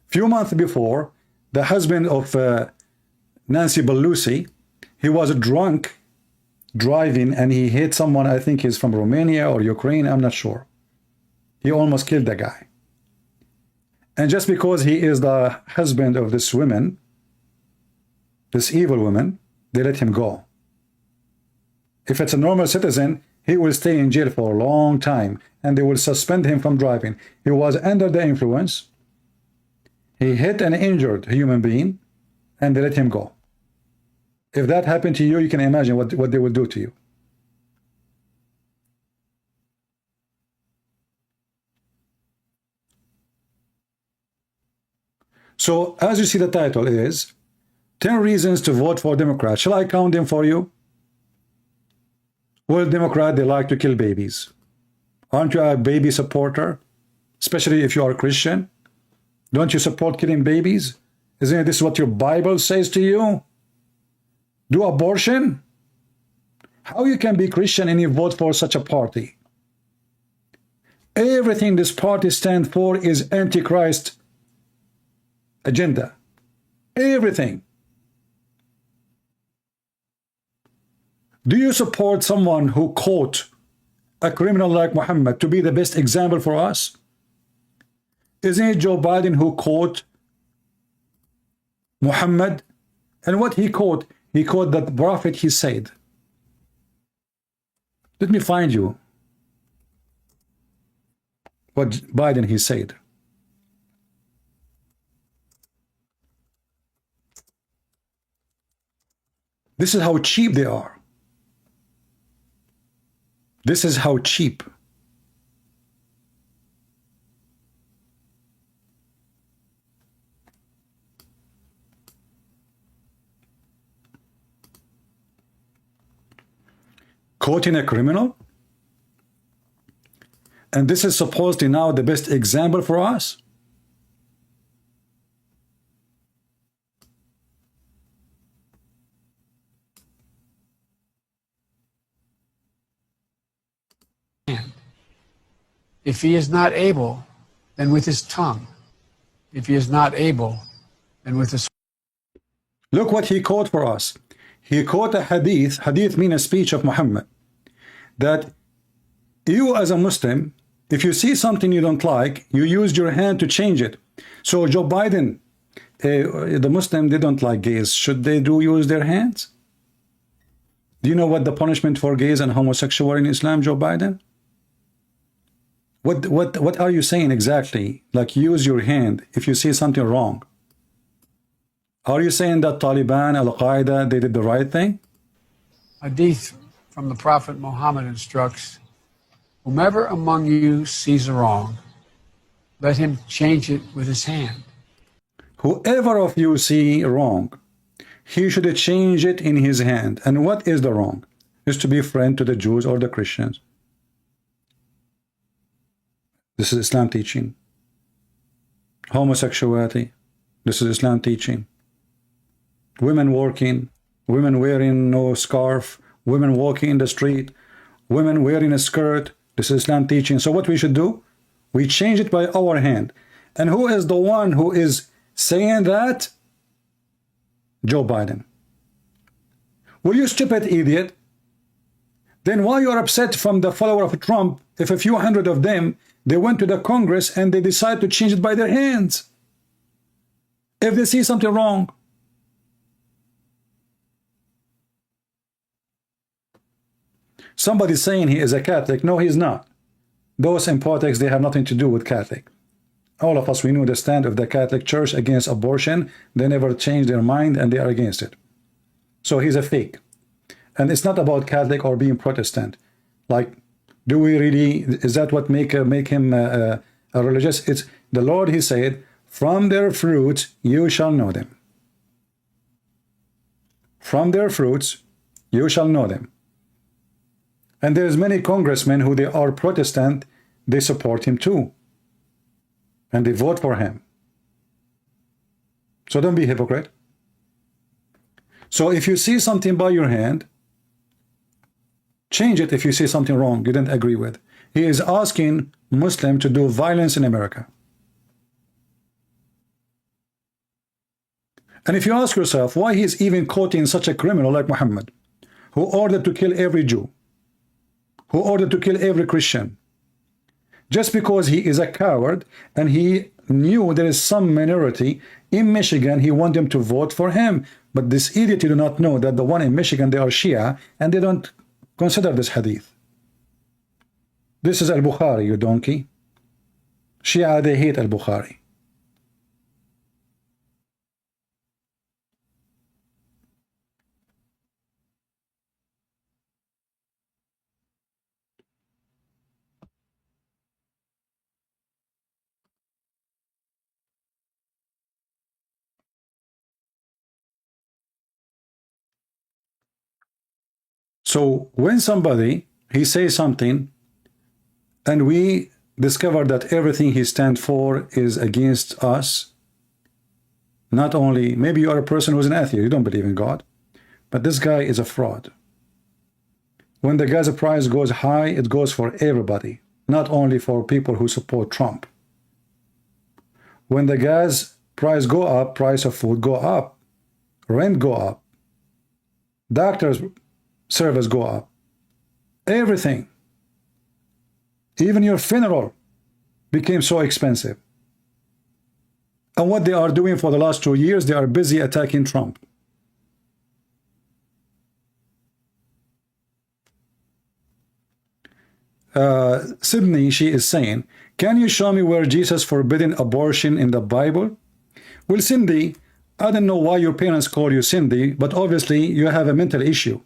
Few months before, the husband of Nancy Pelosi, he was drunk, driving, and he hit someone, I think he's from Romania or Ukraine, I'm not sure. He almost killed the guy. And just because he is the husband of this woman, this evil woman, they let him go. If it's a normal citizen, he will stay in jail for a long time, and they will suspend him from driving. He was under the influence. He hit and injured a human being, and they let him go. If that happened to you, you can imagine what they will do to you. So, as you see, the title is 10 reasons to vote for Democrats. Shall I count them for you? Well, Democrat, they like to kill babies. Aren't you a baby supporter? Especially if you are a Christian. Don't you support killing babies? Isn't this what your Bible says to you? Do abortion? How you can be Christian and you vote for such a party? Everything this party stands for is Antichrist agenda. Everything. Do you support someone who quote a criminal like Muhammad to be the best example for us? Isn't it Joe Biden who quote Muhammad? And what he quote? He quote that prophet he said. Let me find you what Biden he said. This is how cheap they are. This is how cheap. Quoting a criminal? And this is supposedly now the best example for us? If he is not able, then with his tongue. If he is not able, then with his... Look what he quote for us. He quote a hadith. Hadith means a speech of Muhammad. that you as a Muslim, if you see something you don't like, you use your hand to change it. So Joe Biden, the Muslim, they don't like gays. Should they use their hands? Do you know what the punishment for gays and homosexual in Islam, Joe Biden? What are you saying exactly? Like, use your hand if you see something wrong. Are you saying that Taliban, Al-Qaeda, they did the right thing? Hadith from the Prophet Muhammad instructs, whomever among you sees a wrong, let him change it with his hand. Whoever of you see wrong, he should change it in his hand. And what is the wrong? Is to be a friend to the Jews or the Christians. This is Islam teaching. Homosexuality, this is Islam teaching. Women working, women wearing no scarf, women walking in the street, women wearing a skirt, this is Islam teaching. So what we should do? We change it by our hand. And who is the one who is saying that? Joe Biden. Will you stupid idiot? Then why you are upset from the follower of Trump if a few hundred of them, they went to the Congress and they decide to change it by their hands? If they see something wrong. Somebody saying he is a Catholic. No, he's not. Those in politics, they have nothing to do with Catholic. All of us, we know the stand of the Catholic Church against abortion. They never change their mind and they are against it. So he's a fake. And it's not about Catholic or being Protestant. Like, do we really, is that what make him a religious? It's the Lord, he said, from their fruits you shall know them. From their fruits you shall know them. And there's many congressmen who they are Protestant, they support him too. And they vote for him. So don't be a hypocrite. So if you see something by your hand, change it if you see something wrong you didn't agree with. He is asking Muslims to do violence in America. And if you ask yourself why he is even quoting such a criminal like Muhammad, who ordered to kill every Jew, who ordered to kill every Christian, just because he is a coward and he knew there is some minority in Michigan, he wanted them to vote for him. But this idiot do not know that the one in Michigan, they are Shia, and they don't consider this hadith. This is Al-Bukhari, you donkey. Shia, they hate Al-Bukhari. So when somebody, he says something, and we discover that everything he stands for is against us, not only, maybe you are a person who's an atheist, you don't believe in God, but this guy is a fraud. When the gas price goes high, it goes for everybody, not only for people who support Trump. When the gas price go up, price of food go up, rent go up, doctors' service go up, everything. Even your funeral became so expensive. And what they are doing for the last 2 years, they are busy attacking Trump. Sydney, she is saying, can you show me where Jesus forbidden abortion in the Bible? Well, Cindy, I don't know why your parents call you Cindy, but obviously you have a mental issue.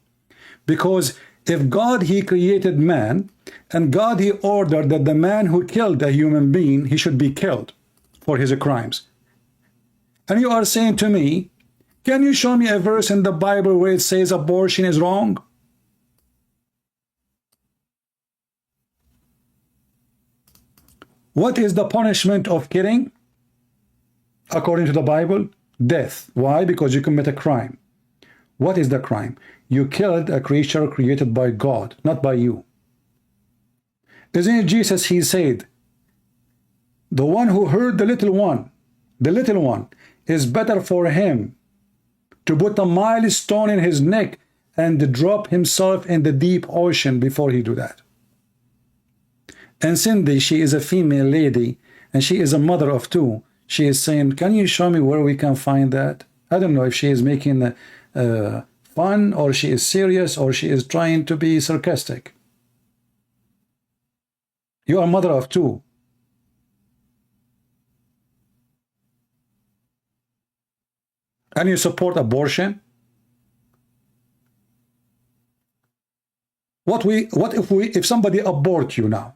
Because if God, he created man, and God, he ordered that the man who killed a human being, he should be killed for his crimes. And you are saying to me, can you show me a verse in the Bible where it says abortion is wrong? What is the punishment of killing? According to the Bible, death. Why? Because you commit a crime. What is the crime? You killed a creature created by God, not by you. Isn't it Jesus, he said, the one who hurt the little one, is better for him to put a milestone in his neck and drop himself in the deep ocean before he do that. And Cindy, she is a female lady, and she is a mother of two. She is saying, can you show me where we can find that? I don't know if she is making fun, or she is serious, or she is trying to be sarcastic. You are a mother of two. And you support abortion? What if somebody abort you now?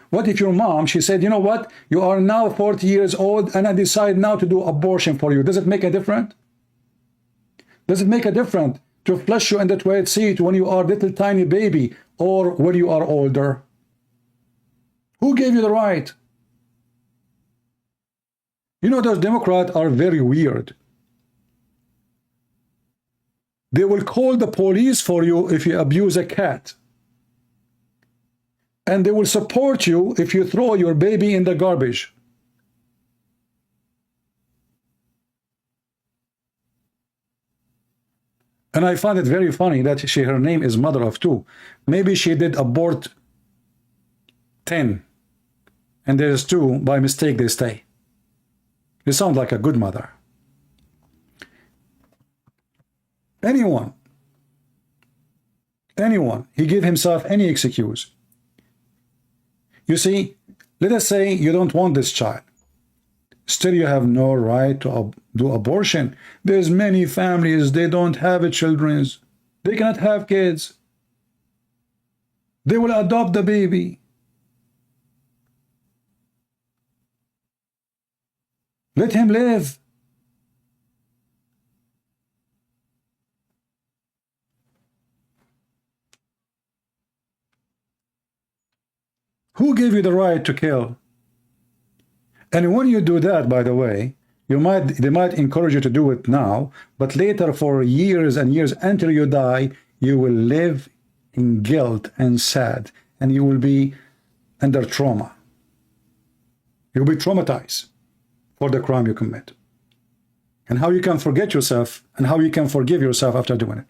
What if your mom, she said, you know what, you are now 40 years old and I decide now to do abortion for you. Does it make a difference? Does it make a difference to flush you in the toilet seat when you are a little tiny baby or when you are older? Who gave you the right? You know, those Democrats are very weird. They will call the police for you if you abuse a cat. And they will support you if you throw your baby in the garbage. And I find it very funny that her name is mother of two. Maybe she did abort 10. And there's two, by mistake they stay. You sound like a good mother. Anyone, he give himself any excuse. You see, let us say you don't want this child. Still, you have no right to do abortion. There's many families, they don't have children. They cannot have kids. They will adopt the baby. Let him live. Who gave you the right to kill? And when you do that, by the way, they might encourage you to do it now, but later for years and years until you die, you will live in guilt and sad, and you will be under trauma. You'll be traumatized for the crime you commit. And how you can forget yourself and how you can forgive yourself after doing it.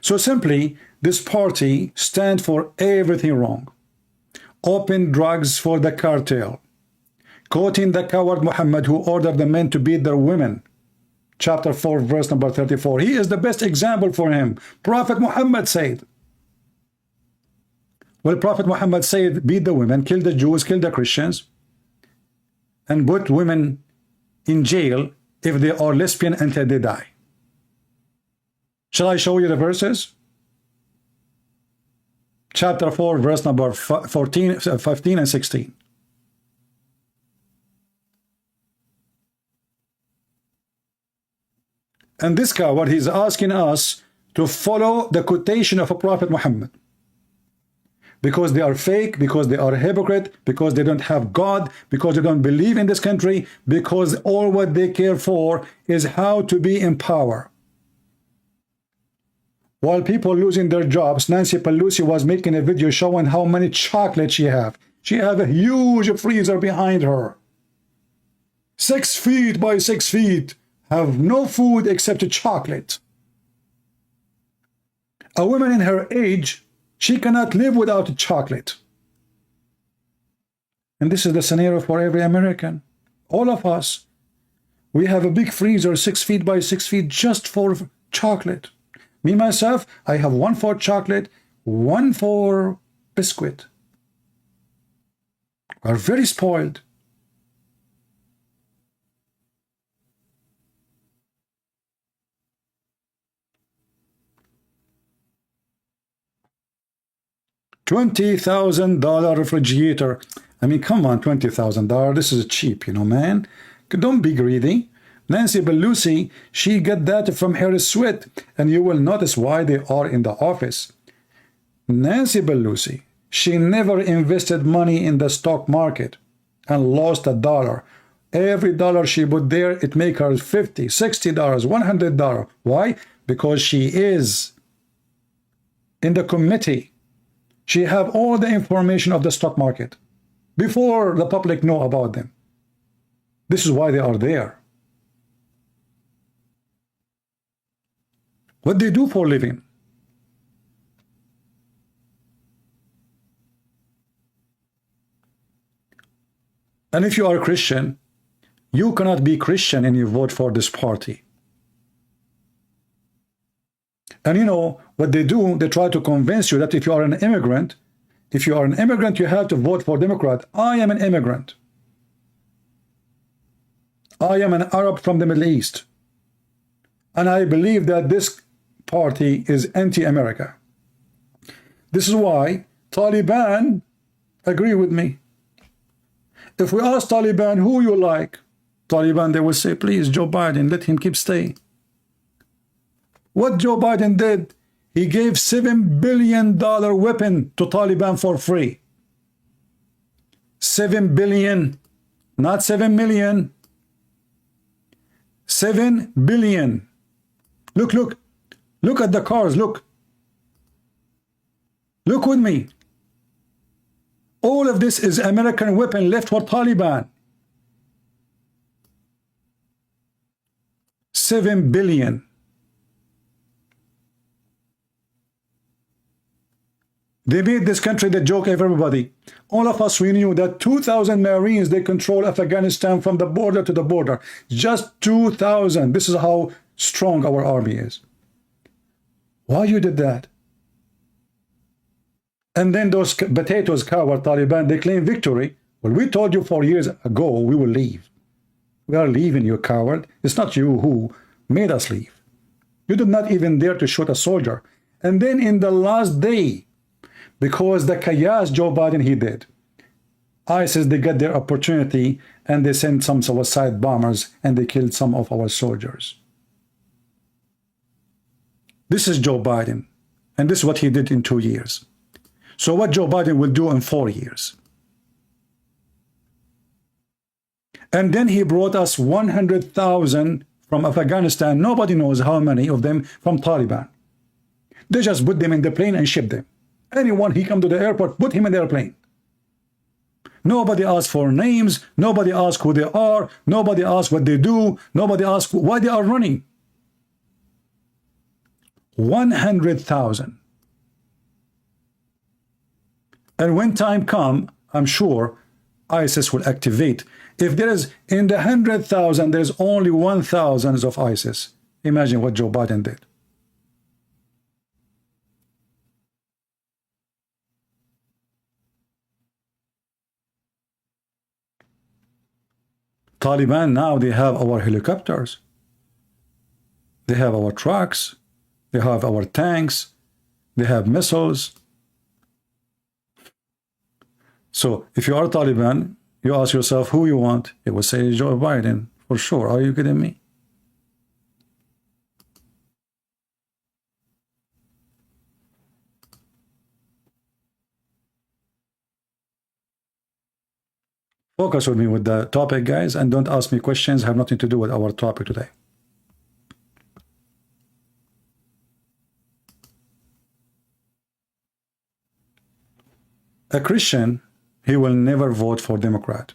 So simply, this party stands for everything wrong. Open drugs for the cartel. Quoting the coward Muhammad who ordered the men to beat their women. Chapter 4, verse number 34. He is the best example for him. Prophet Muhammad said. Well, Prophet Muhammad said, beat the women, kill the Jews, kill the Christians, and put women in jail if they are lesbian until they die. Shall I show you the verses? Chapter 4, verse number 15 and 16. And this coward, he's asking us to follow the quotation of a Prophet Muhammad. Because they are fake, because they are hypocrite, because they don't have God, because they don't believe in this country, because all what they care for is how to be in power. While people losing their jobs, Nancy Pelosi was making a video showing how many chocolates she have. She have a huge freezer behind her. 6 feet by 6 feet. Have no food except chocolate. A woman in her age, she cannot live without chocolate. And this is the scenario for every American. All of us. We have a big freezer 6 feet by 6 feet just for chocolate. Me, myself, I have 1 for chocolate, 1 for biscuit. We are very spoiled. $20,000 refrigerator. I mean, come on, $20,000. This is cheap, you know, man. Don't be greedy. Nancy Pelosi, she got that from her sweat, and you will notice why they are in the office. Nancy Pelosi, she never invested money in the stock market and lost $1. Every dollar she put there, it make her $50, $60, $100. Why? Because she is in the committee. She have all the information of the stock market before the public know about them. This is why they are there. What they do for a living? And if you are a Christian, you cannot be Christian and you vote for this party. And you know what they do? They try to convince you that if you are an immigrant, you have to vote for Democrat. I am an immigrant. I am an Arab from the Middle East. And I believe that this party is anti-America. This is why Taliban agree with me. If we ask Taliban who you like, Taliban, they will say, please, Joe Biden, let him keep staying. What Joe Biden did, he gave $7 billion weapon to Taliban for free. 7 billion, not 7 million. 7 billion. Look at the cars, look with me. All of this is American weapon left for Taliban. 7 billion. They made this country the joke of everybody. All of us, we knew that 2,000 Marines, they control Afghanistan from the border to the border. Just 2,000. This is how strong our army is. Why you did that? And then those potatoes, coward Taliban, they claim victory. Well, we told you 4 years ago we will leave. We are leaving, you coward. It's not you who made us leave. You did not even dare to shoot a soldier. And then in the last day, because the chaos Joe Biden, he did. ISIS, they got their opportunity and they sent some suicide bombers and they killed some of our soldiers. This is Joe Biden. And this is what he did in 2 years. So what Joe Biden will do in 4 years. And then he brought us 100,000 from Afghanistan. Nobody knows how many of them from Taliban. They just put them in the plane and ship them. Anyone, he come to the airport, put him in the airplane. Nobody asks for names. Nobody asks who they are. Nobody asks what they do. Nobody asks why they are running. 100,000. And when time come, I'm sure ISIS will activate. If there is in the 100,000, there's only 1,000 of ISIS. Imagine what Joe Biden did. Taliban now, they have our helicopters. They have our trucks. They have our tanks. They have missiles. So if you are Taliban, you ask yourself who you want. It will say Joe Biden, for sure. Are you kidding me? Focus with me with the topic, guys, and don't ask me questions. Have nothing to do with our topic today. A Christian, he will never vote for Democrat.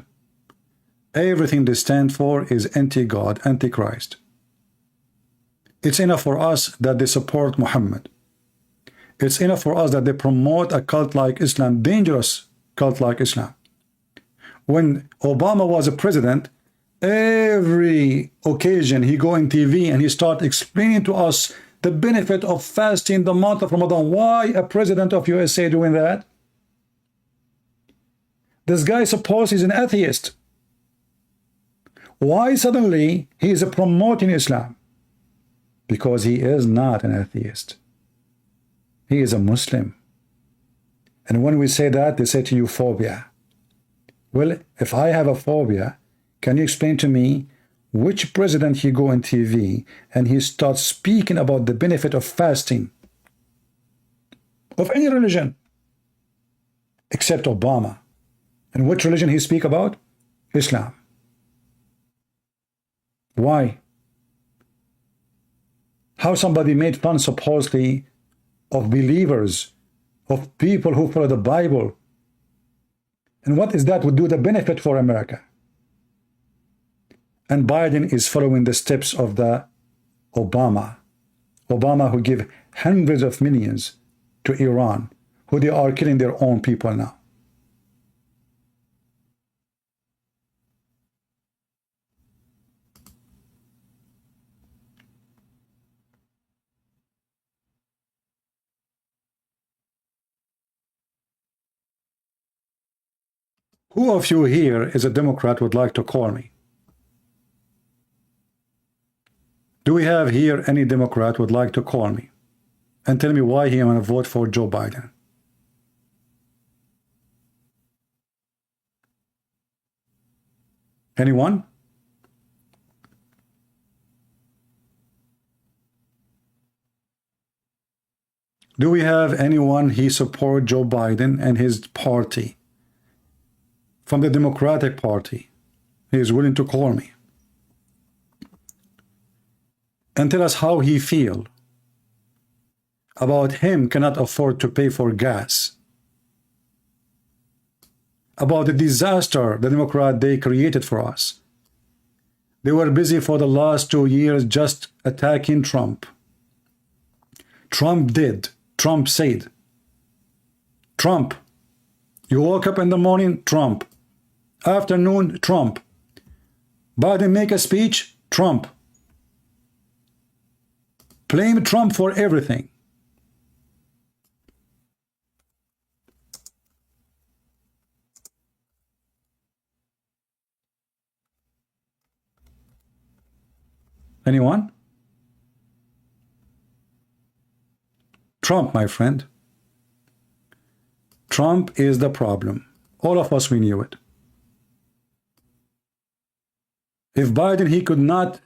Everything they stand for is anti-God, anti-Christ. It's enough for us that they support Muhammad. It's enough for us that they promote a cult like Islam, dangerous cult like Islam. When Obama was a president, every occasion he go on TV and he start explaining to us the benefit of fasting the month of Ramadan. Why a president of USA doing that? This guy suppose he's an atheist. Why suddenly he is promoting Islam? Because he is not an atheist. He is a Muslim. And when we say that, they say to you phobia. Well, if I have a phobia, can you explain to me which president he go on TV and he starts speaking about the benefit of fasting of any religion except Obama? And which religion he speak about? Islam. Why? How somebody made fun supposedly of believers, of people who follow the Bible. And what is that would do the benefit for America? And Biden is following the steps of the Obama. Obama, who give hundreds of millions to Iran, who they are killing their own people now. Who of you here is a Democrat would like to call me? Do we have here any Democrat would like to call me and tell me why he want to vote for Joe Biden? Anyone? Do we have anyone he support Joe Biden and his party from the Democratic Party? He is willing to call me and tell us how he feel about him cannot afford to pay for gas, about the disaster the Democrat they created for us. They were busy for the last 2 years just attacking Trump. Trump did. Trump said. Trump. You woke up in the morning, Trump. Afternoon, Trump. Biden make a speech, Trump. Blame Trump for everything. Anyone? Trump, my friend. Trump is the problem. All of us, we knew it. If Biden, he could not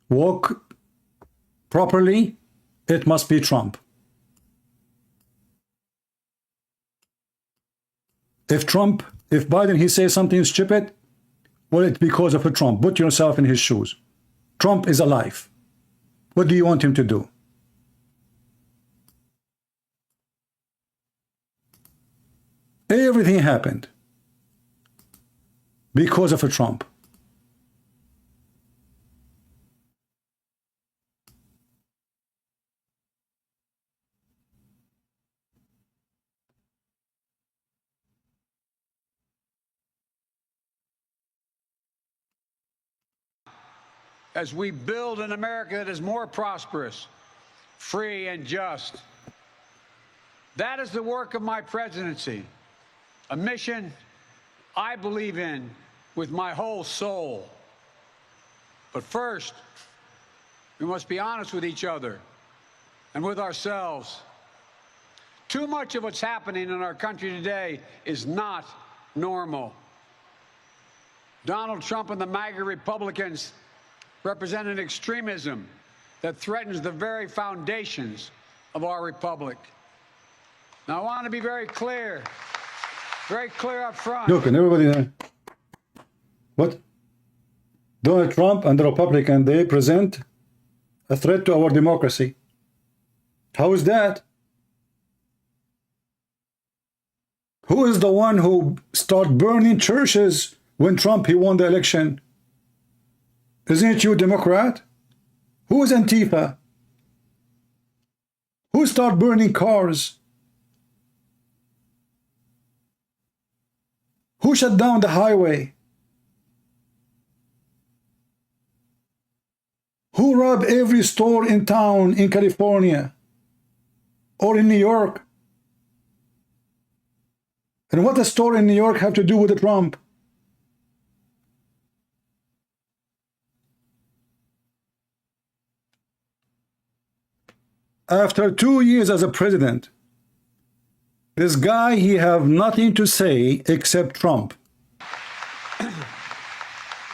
walk properly, it must be Trump. If Biden, he says something stupid, well, it's because of a Trump. Put yourself in his shoes. Trump is alive. What do you want him to do? Everything happened because of a Trump. As we build an America that is more prosperous, free, and just. That is the work of my presidency, a mission I believe in with my whole soul. But first, we must be honest with each other and with ourselves. Too much of what's happening in our country today is not normal. Donald Trump and the MAGA Republicans represent an extremism that threatens the very foundations of our republic. Now, I want to be very clear up front. Look, and everybody, what? Donald Trump and the Republican, they present a threat to our democracy. How is that? Who is the one who started burning churches when Trump, he won the election? Isn't it you, Democrat? Who is Antifa? Who started burning cars? Who shut down the highway? Who robbed every store in town in California or in New York? And what does store in New York have to do with the Trump? After 2 years as a president, this guy, he have nothing to say except Trump.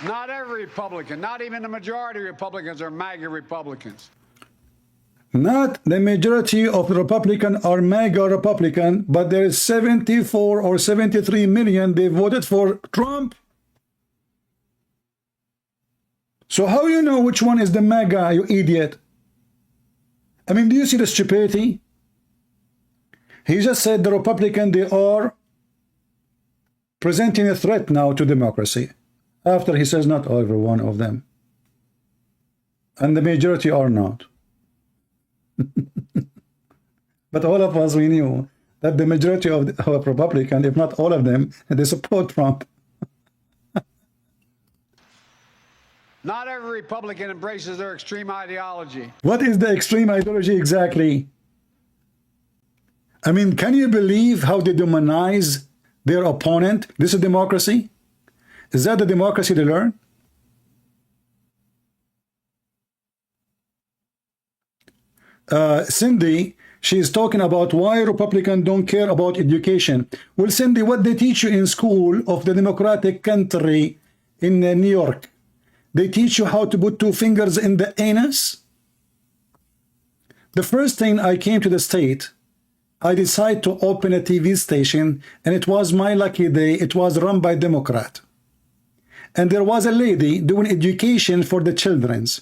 Not every Republican, not even the majority of Republicans are MAGA Republicans. Not the majority of the Republican are MAGA Republican, but there is 74 or 73 million they voted for Trump. So how you know which one is the MAGA, you idiot? I mean, do you see the stupidity? He just said the Republican, they are presenting a threat now to democracy. After he says not every one of them. And the majority are not. But all of us, we knew that the majority of Republicans, if not all of them, they support Trump. Not every Republican embraces their extreme ideology. What is the extreme ideology exactly? I mean, can you believe how they demonize their opponent? This is democracy? Is that the democracy they learn? Cindy, she is talking about why Republicans don't care about education. Well, Cindy, what they teach you in school of the democratic country in New York, they teach you how to put 2 fingers in the anus. The first thing I came to the state, I decided to open a TV station, and it was my lucky day. It was run by Democrat. And there was a lady doing education for the children's.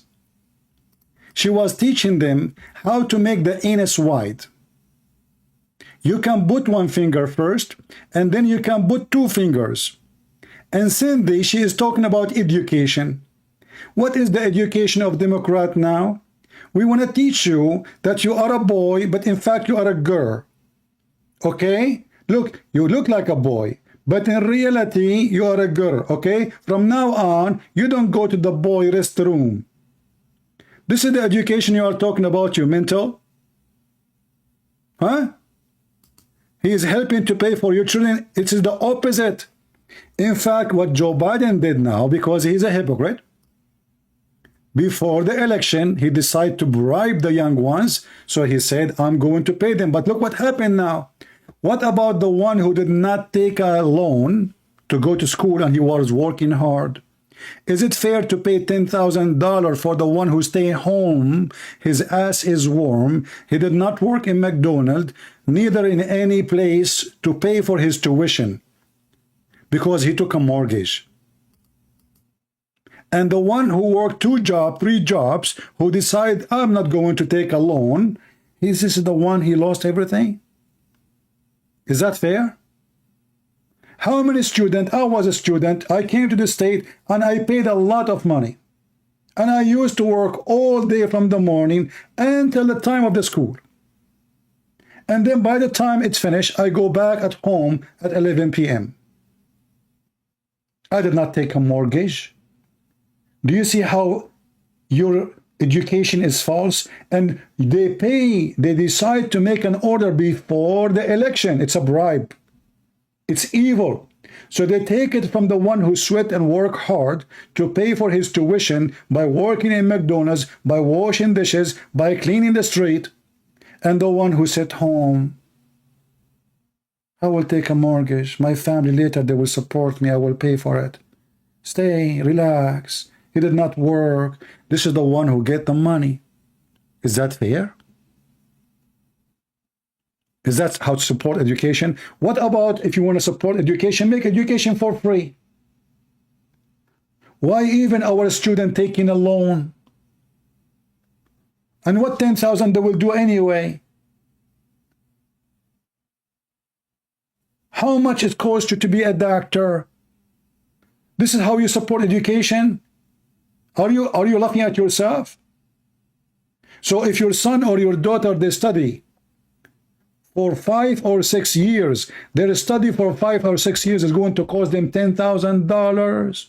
She was teaching them how to make the anus wide. You can put 1 finger first, and then you can put 2 fingers. And Cindy, she is talking about education. What is the education of Democrat now? We want to teach you that you are a boy, but in fact you are a girl. Okay? Look, you look like a boy, but in reality you are a girl. Okay? From now on, you don't go to the boy restroom. This is the education you are talking about, you mental? Huh? He is helping to pay for your children. It is the opposite. In fact, what Joe Biden did now, because he's a hypocrite, before the election, he decided to bribe the young ones. So he said, I'm going to pay them. But look what happened now. What about the one who did not take a loan to go to school and he was working hard? Is it fair to pay $10,000 for the one who stayed home? His ass is warm. He did not work in McDonald's, neither in any place to pay for his tuition because he took a mortgage. And the one who worked 2 jobs, 3 jobs, who decided, I'm not going to take a loan, this is the one he lost everything? Is that fair? How many students? I was a student. I came to the state and I paid a lot of money. And I used to work all day from the morning until the time of the school. And then by the time it's finished, I go back at home at 11 p.m. I did not take a mortgage. Do you see how your education is false? And they decide to make an order before the election. It's a bribe. It's evil. So they take it from the one who sweat and work hard to pay for his tuition by working in McDonald's, by washing dishes, by cleaning the street, and the one who sat home. I will take a mortgage. My family later, they will support me. I will pay for it. Stay, relax. He did not work. This is the one who get the money. Is that fair? Is that how to support education? What about if you want to support education, make education for free? Why even our student taking a loan? And what 10,000 they will do anyway? How much it costs you to be a doctor? This is how you support education? Are you laughing at yourself? So if your son or your daughter, they study for 5 or 6 years, their study for 5 or 6 years is going to cost them $10,000.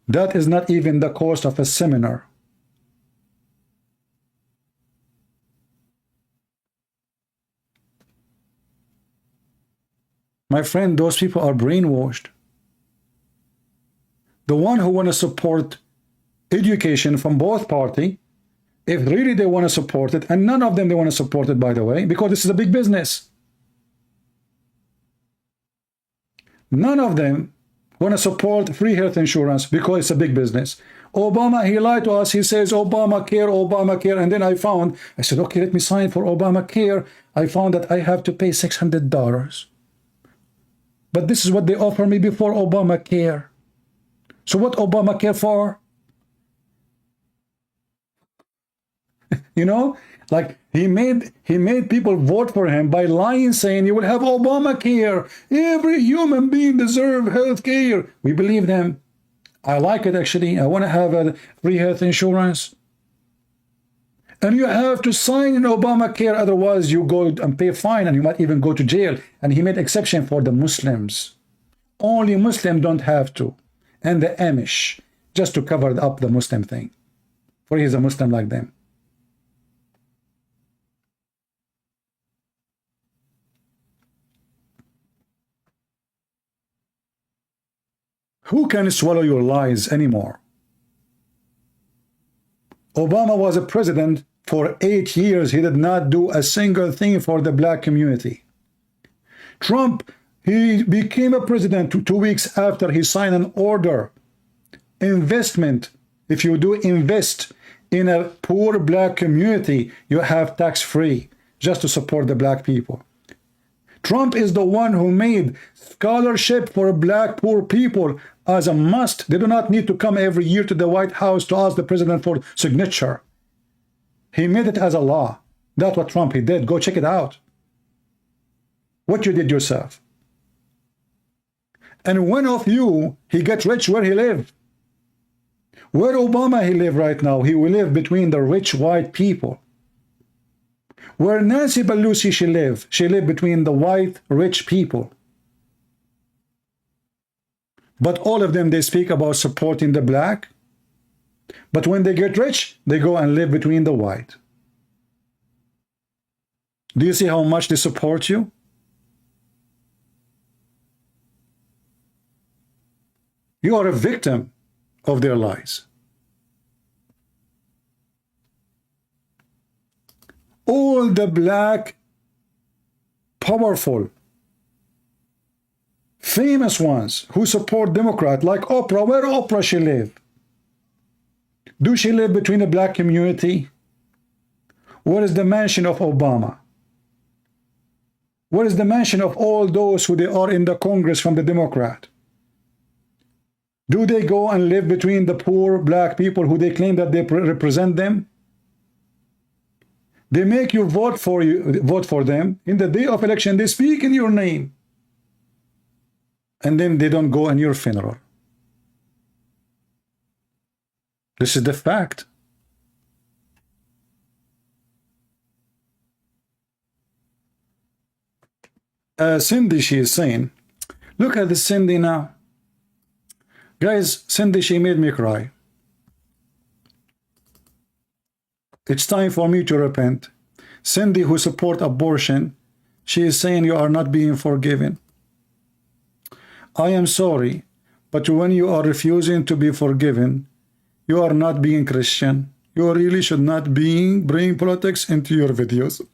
That is not even the cost of a seminar. My friend, those people are brainwashed. The one who want to support education from both parties, if really they want to support it, and none of them they want to support it, by the way, because this is a big business. None of them want to support free health insurance because it's a big business. Obama, he lied to us. He says Obamacare, Obamacare. And then I said, okay, let me sign for Obamacare. I found that I have to pay $600. But this is what they offered me before Obamacare. So what Obamacare for? You know, like he made people vote for him by lying, saying you will have Obamacare. Every human being deserves health care. We believe them. I like it, actually. I want to have a free health insurance. And you have to sign in Obamacare, otherwise you go and pay a fine and you might even go to jail. And he made exception for the Muslims. Only Muslims don't have to. And the Amish, just to cover up the Muslim thing. For he's a Muslim like them. Who can swallow your lies anymore? Obama was a president for 8 years. He did not do a single thing for the black community. Trump, he became a president 2 weeks after he signed an order. Investment. If you do invest in a poor black community, you have tax-free just to support the black people. Trump is the one who made scholarship for black poor people as a must. They do not need to come every year to the White House to ask the president for signature. He made it as a law. That's what Trump he did. Go check it out. What you did yourself. And one of you, he got rich where he lived. Where Obama he live right now, he will live between the rich white people. Where Nancy Pelosi she lived between the white rich people. But all of them, they speak about supporting the black. But when they get rich, they go and live between the white. Do you see how much they support you? You are a victim of their lies. All the black, powerful, famous ones who support Democrat, like Oprah, where Oprah she live? Do she live between the black community? Where is the mansion of Obama? Where is the mansion of all those who they are in the Congress from the Democrat? Do they go and live between the poor black people who they claim that they represent them? They make you vote for them. In the day of election, they speak in your name. And then they don't go in your funeral. This is the fact. Cindy, she is saying, look at this Cindy now. Guys, Cindy, she made me cry. It's time for me to repent. Cindy, who support abortion, she is saying you are not being forgiven. I am sorry, but when you are refusing to be forgiven, you are not being Christian. You really should not bring politics into your videos.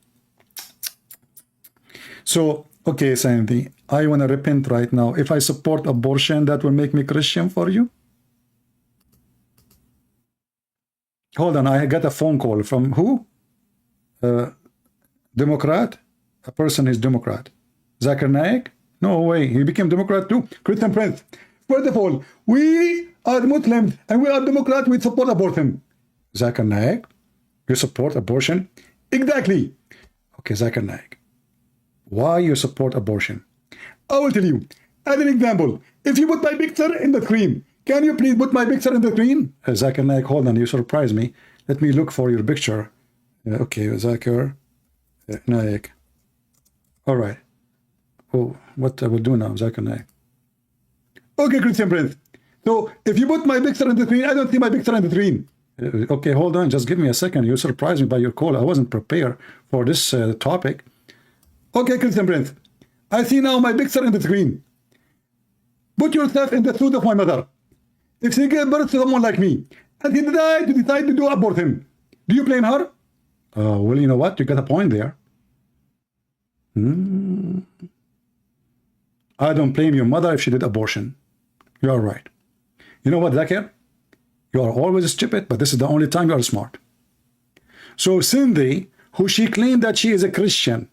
So, okay, Sandy, I want to repent right now. If I support abortion, that will make me Christian for you? Hold on, I got a phone call from who? Democrat? A person is Democrat. Zakir Naik? No way, he became Democrat too. Christian Prince. First of all, we are Muslims and we are Democrat, we support abortion. Zakir Naik, you support abortion? Exactly. Okay, Zakir Naik, why you support abortion? I will tell you. As an example, if you put my picture in the screen, can you please put my picture in the screen? Zakir Naik, hold on, you surprise me. Let me look for your picture. Okay, Zakir Naik. All right. Oh, what I will do now, Zakir Naik. Okay, Christian Prince. So, if you put my picture in the screen, I don't see my picture in the screen. Okay, hold on, just give me a second. You surprised me by your call. I wasn't prepared for this topic. Okay, Christian Prince. I see now my picture in the screen. Put yourself in the shoes of my mother. If she gave birth to someone like me, and he died to decide to do abortion, do you blame her? Well, you know what? You got a point there. I don't blame your mother if she did abortion. You are right. You know what, Zakir? You are always stupid, but this is the only time you are smart. So Cindy, who she claimed that she is a Christian,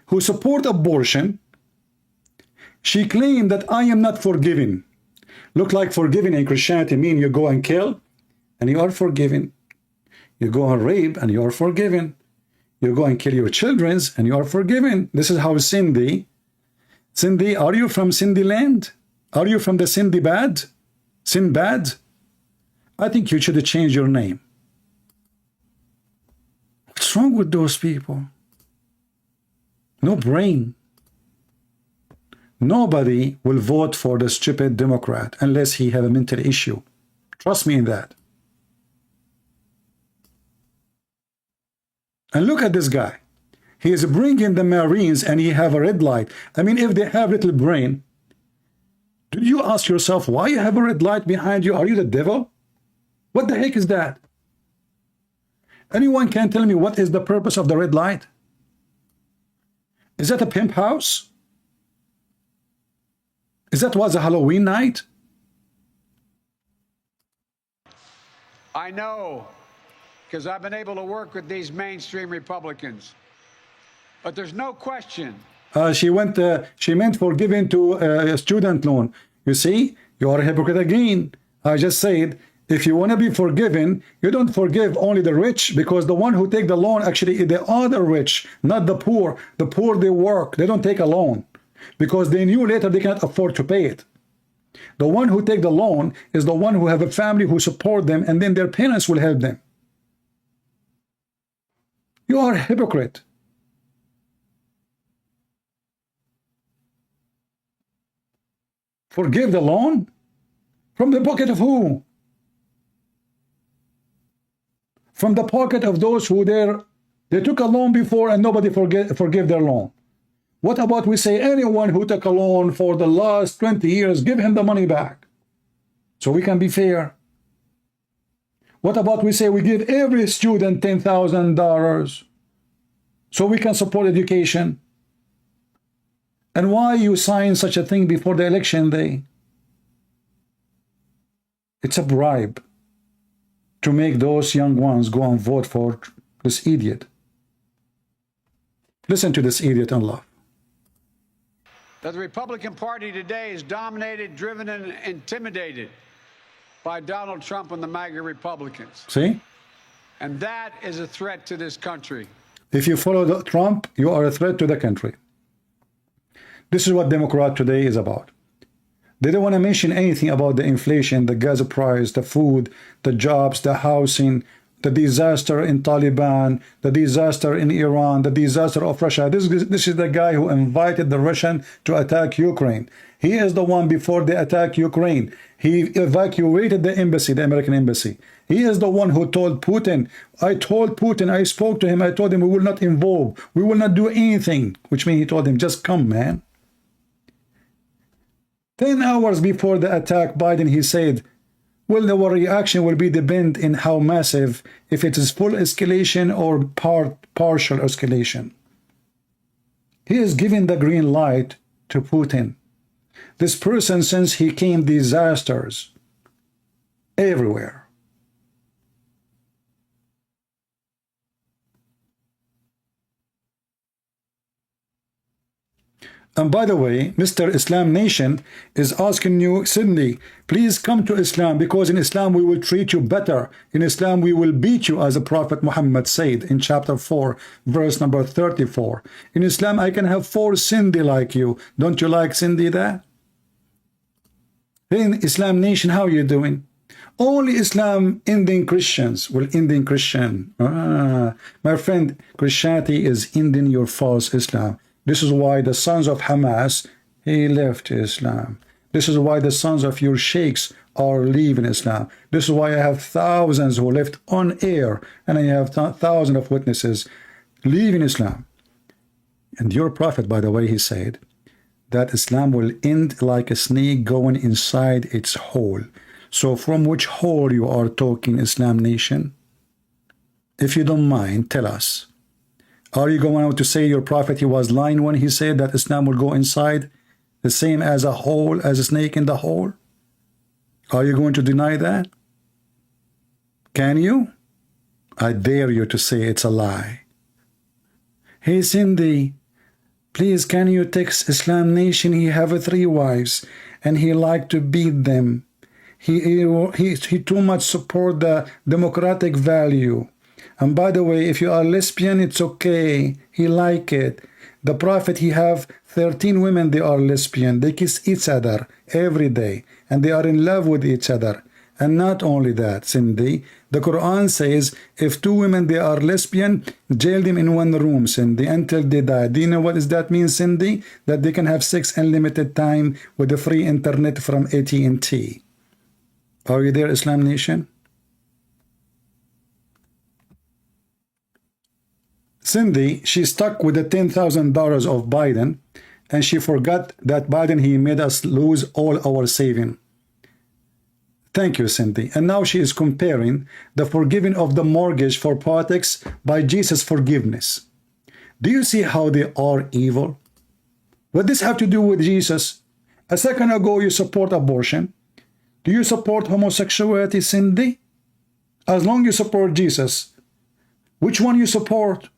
who support abortion, she claimed that I am not forgiven. Look like forgiving in Christianity mean you go and kill, and you are forgiven. You go and rape, and you are forgiven. You go and kill your children, and you are forgiven. This is how Cindy, are you from Cindy land? Are you from the Cindy bad? Sin bad? I think you should change your name. What's wrong with those people? No brain. Nobody will vote for the stupid Democrat unless he have a mental issue. Trust me in that. And look at this guy. He is bringing the Marines and he have a red light. I mean, if they have little brain, did you ask yourself why you have a red light behind you? Are you the devil? What the heck is that? Anyone can tell me what is the purpose of the red light? Is that a pimp house? Is that was a Halloween night? I know, because I've been able to work with these mainstream Republicans. But there's no question. She meant forgiving to a student loan. You see, you are a hypocrite again. I just said, if you want to be forgiven, you don't forgive only the rich, because the one who take the loan actually they are the rich, not the poor. The poor, they work, they don't take a loan because they knew later they can't afford to pay it. The one who take the loan is the one who have a family who support them, and then their parents will help them. You are a hypocrite. Forgive the loan? From the pocket of who? From the pocket of those who they took a loan before and nobody forgive their loan. What about we say anyone who took a loan for the last 20 years, give him the money back so we can be fair? What about we say we give every student $10,000 so we can support education? And why you sign such a thing before the election day? It's a bribe to make those young ones go and vote for this idiot. Listen to this idiot and laugh. That the Republican Party today is dominated, driven, and intimidated by Donald Trump and the MAGA Republicans. See? And that is a threat to this country. If you follow Trump, you are a threat to the country. This is what Democrat today is about. They don't want to mention anything about the inflation, the gas price, the food, the jobs, the housing, the disaster in Taliban, the disaster in Iran, the disaster of Russia. This is the guy who invited the Russian to attack Ukraine. He is the one before they attack Ukraine. He evacuated the embassy, the American embassy. He is the one who told Putin, I spoke to him, I told him we will not involve, we will not do anything, which means he told him, just come, man. 10 hours before the attack, Biden, he said, well, our reaction will be depend in how massive, if it is full escalation or partial escalation. He is giving the green light to Putin. This person, since he came, disasters everywhere. And by the way, Mr. Islam Nation is asking you, Sydney, please come to Islam, because in Islam we will treat you better. In Islam we will beat you, as the Prophet Muhammad said in chapter 4, verse number 34. In Islam I can have 4 Cindy like you. Don't you like Cindy that? In Islam Nation, how are you doing? Only Islam ending Christians will ending Christian. My friend, Christianity is ending your false Islam. This is why the sons of Hamas, he left Islam. This is why the sons of your sheikhs are leaving Islam. This is why I have thousands who left on air, and I have thousands of witnesses leaving Islam. And your prophet, by the way, he said that Islam will end like a snake going inside its hole. So from which hole you are talking, Islam Nation? If you don't mind, tell us. Are you going out to say your prophet, he was lying when he said that Islam will go inside the same as a hole, as a snake in the hole? Are you going to deny that? Can you? I dare you to say it's a lie. Hey Cindy, please can you text Islam Nation? He have 3 wives and he like to beat them. He too much support the democratic value. And by the way, if you are lesbian, it's okay. He like it. The prophet, he have 13 women, they are lesbian. They kiss each other every day. And they are in love with each other. And not only that, Cindy, the Quran says if two women, they are lesbian, jail them in one room, Cindy, until they die. Do you know what does that mean, Cindy? That they can have sex unlimited time with the free internet from AT&T. Are you there, Islam Nation? Cindy, she stuck with the $10,000 of Biden, and she forgot that Biden, he made us lose all our saving. Thank you, Cindy. And now she is comparing the forgiving of the mortgage for politics by Jesus' forgiveness. Do you see how they are evil? What does this have to do with Jesus? A second ago, you support abortion. Do you support homosexuality, Cindy? As long as you support Jesus, which one you support?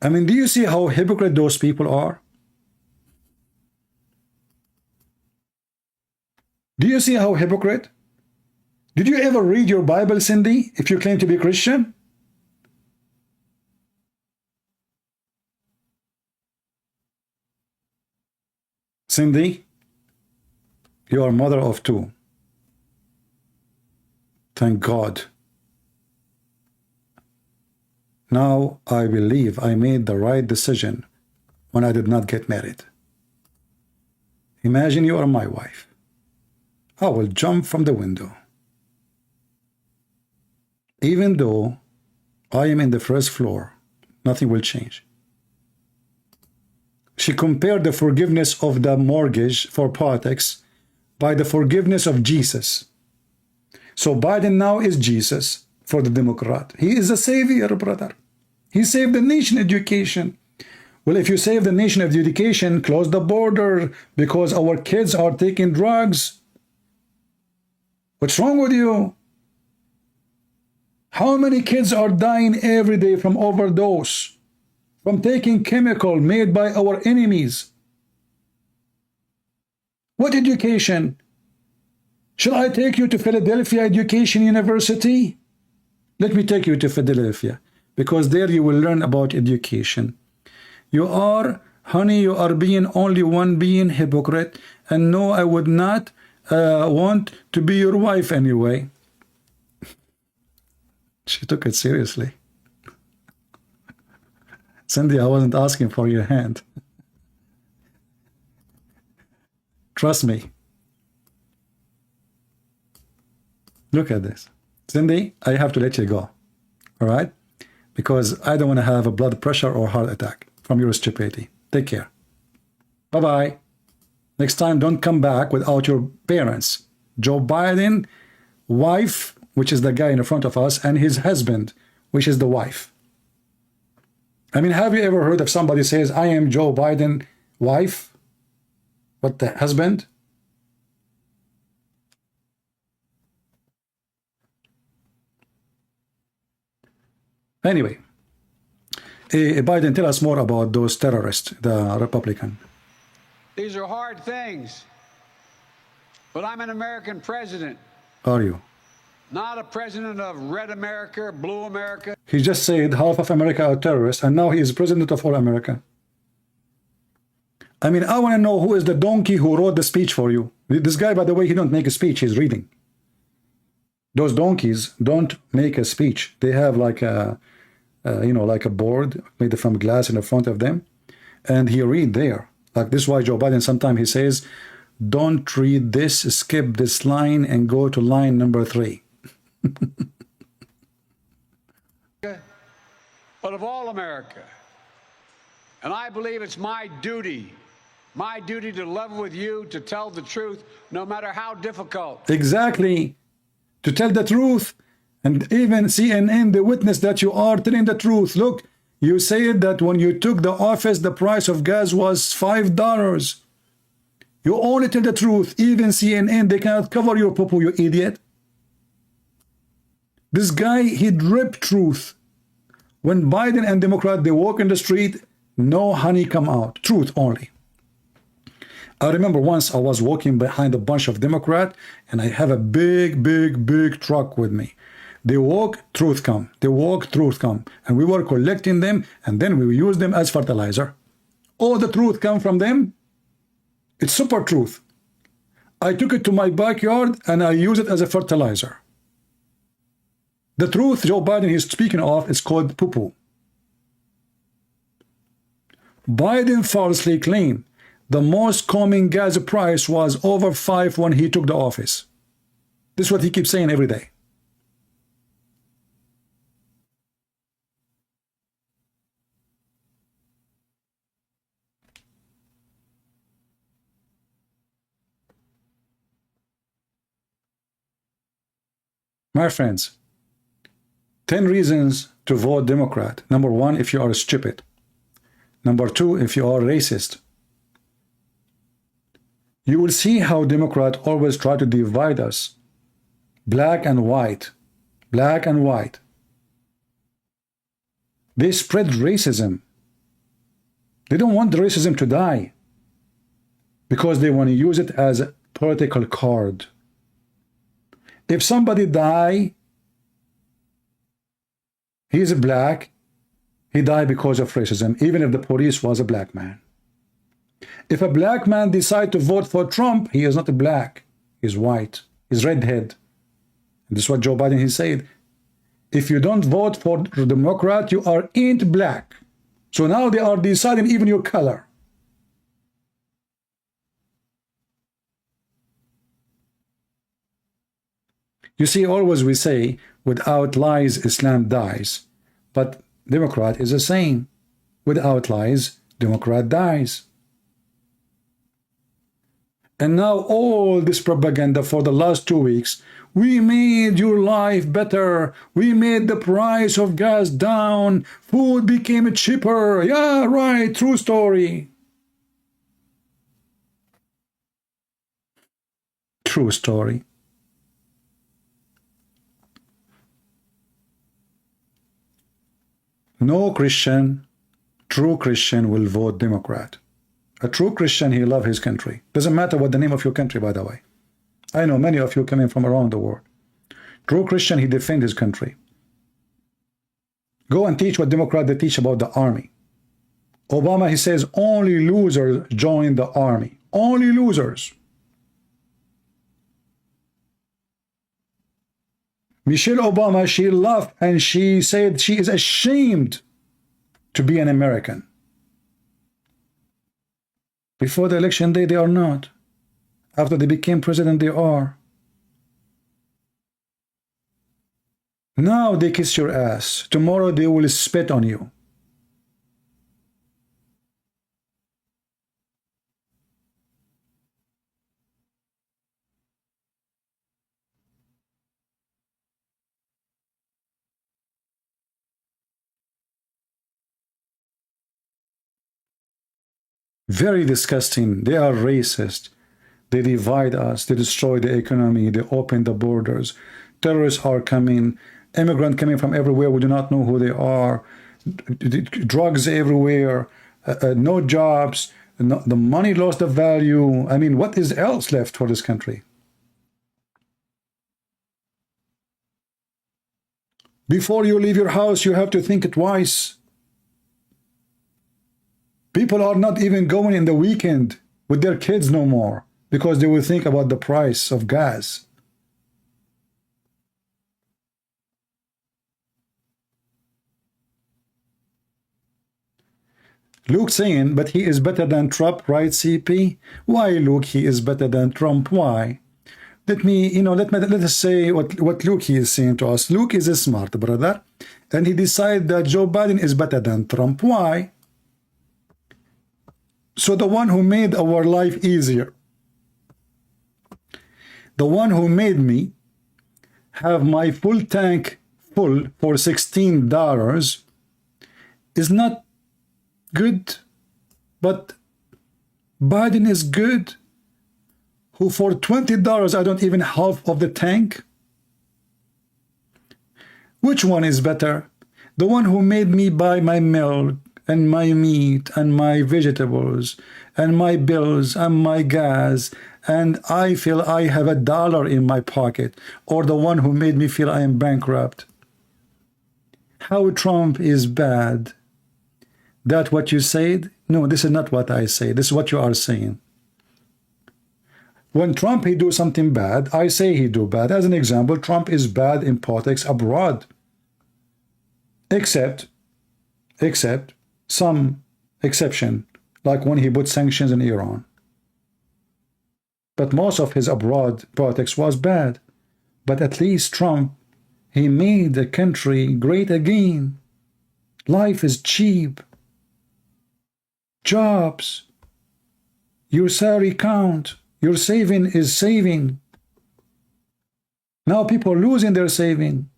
I mean, do you see how hypocrite those people are? Do you see how hypocrite? Did you ever read your Bible, Cindy, if you claim to be Christian? Cindy, you are mother of two. Thank God. Now I believe I made the right decision when I did not get married. Imagine you are my wife. I will jump from the window. Even though I am in the first floor, nothing will change. She compared the forgiveness of the mortgage for politics by the forgiveness of Jesus. So Biden now is Jesus for the Democrat. He is a savior, brother. He saved the nation education. Well, if you save the nation of education, close the border because our kids are taking drugs. What's wrong with you? How many kids are dying every day from overdose, from taking chemical made by our enemies? What education? Shall I take you to Philadelphia Education University? Let me take you to Philadelphia, because there you will learn about education. You are, honey, you are being only one being hypocrite, and no, I would not want to be your wife anyway. She took it seriously. Cindy, I wasn't asking for your hand. Trust me. Look at this. Cindy, I have to let you go. All right? Because I don't want to have a blood pressure or heart attack from your stupidity. Take care. Bye-bye. Next time, don't come back without your parents. Joe Biden, wife, which is the guy in the front of us, and his husband, which is the wife. I mean, have you ever heard of somebody says, I am Joe Biden, wife? What, the husband? Anyway, Biden, tell us more about those terrorists, the Republican. These are hard things, but I'm an American president. Are you? Not a president of red America, blue America. He just said half of America are terrorists, and now he is president of all America. I mean, I want to know who is the donkey who wrote the speech for you. This guy, by the way, he don't make a speech, he's reading. Those donkeys don't make a speech. They have like a, you know, like a board made from glass in the front of them, and he read there. Like this is why Joe Biden, sometimes he says, don't read this, skip this line and go to line number 3. But of all America. And I believe it's my duty to level with you, to tell the truth, no matter how difficult. Exactly. To tell the truth. And even CNN, they witness that you are telling the truth. Look, you said that when you took the office, the price of gas was $5. You only tell the truth. Even CNN, they cannot cover your poo-poo, you idiot. This guy, he drip truth. When Biden and Democrat, they walk in the street, no honey come out. Truth only. I remember once I was walking behind a bunch of Democrat, and I have a big truck with me. They walk, truth come. They walk, truth come. And we were collecting them, and then we use them as fertilizer. All the truth come from them. It's super truth. I took it to my backyard and I use it as a fertilizer. The truth Joe Biden is speaking of is called poo-poo. Biden falsely claimed the most common gas price was over $5 when he took the office. This is what he keeps saying every day. My friends, 10 reasons to vote Democrat. Number 1, if you are stupid. Number 2, if you are racist. You will see how Democrats always try to divide us. Black and white. Black and white. They spread racism. They don't want the racism to die because they want to use it as a political card. If somebody die, he's black, he died because of racism, even if the police was a black man. If a black man decide to vote for Trump, he is not a black, he's white, he's redhead. And this is what Joe Biden he said. If you don't vote for the Democrat, you ain't black. So now they are deciding even your color. You see, always we say, without lies, Islam dies. But Democrat is the same. Without lies, Democrat dies. And now all this propaganda for the last 2 weeks, we made your life better. We made the price of gas down. Food became cheaper. Yeah, right, true story. True story. No Christian, true Christian will vote Democrat. A true Christian, he loves his country. Doesn't matter what the name of your country, by the way. I know many of you coming from around the world. True Christian, he defends his country. Go and teach what Democrats they teach about the army. Obama, he says, only losers join the army. Only losers. Michelle Obama, she laughed and she said she is ashamed to be an American. Before the election day, they are not. After they became president, they are. Now they kiss your ass. Tomorrow they will spit on you. Very disgusting. They are racist. They divide us. They destroy the economy. They open the borders. Terrorists are coming. Immigrants coming from everywhere. We do not know who they are. Drugs everywhere. No jobs. No, the money lost the value. I mean, what is else left for this country? Before you leave your house, you have to think twice. People are not even going in the weekend with their kids no more because they will think about the price of gas. Luke saying, but he is better than Trump, right, CP? Why, Luke, he is better than Trump? Why? Let us say what Luke he is saying to us. Luke is a smart brother, and he decided that Joe Biden is better than Trump. Why? So the one who made our life easier, the one who made me have my full tank full for $16 is not good, but Biden is good, who for $20 I don't even half of the tank. Which one is better? The one who made me buy my milk and my meat and my vegetables and my bills and my gas, and I feel I have $1 in my pocket, or the one who made me feel I am bankrupt? How Trump is bad? That what you said? No, this is not what I say. This is what you are saying. When Trump he do something bad, I say he do bad. As an example, Trump is bad in politics abroad. Except some exception, like when he put sanctions in Iran. But most of his abroad politics was bad. But at least Trump, he made the country great again. Life is cheap. Jobs. Your salary count. Your saving is saving. Now people are losing their saving.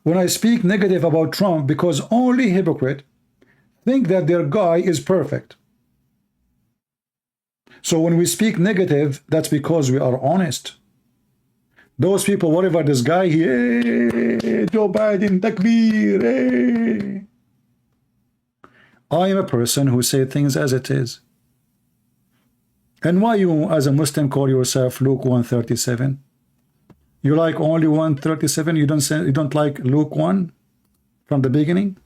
When I speak negative about Trump, because only hypocrite think that their guy is perfect. So when we speak negative, that's because we are honest. Those people, whatever this guy, hey, Joe Biden, takbir, hey. I am a person who say things as it is. And why you, as a Muslim, call yourself Luke 137? You like only 137? You don't like Luke 1 from the beginning?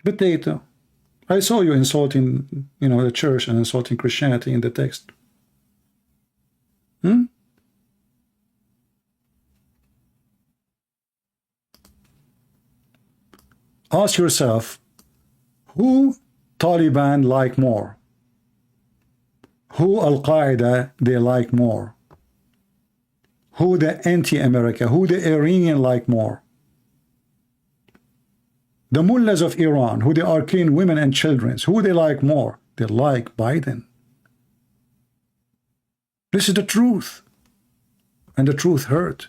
Potato. I saw you insulting, the church and insulting Christianity in the text. Ask yourself, who Taliban like more? Who Al-Qaeda they like more? Who the anti-America, who the Iranian like more? The mullahs of Iran, who they are killing women and children, who they like more? They like Biden. This is the truth. And the truth hurt.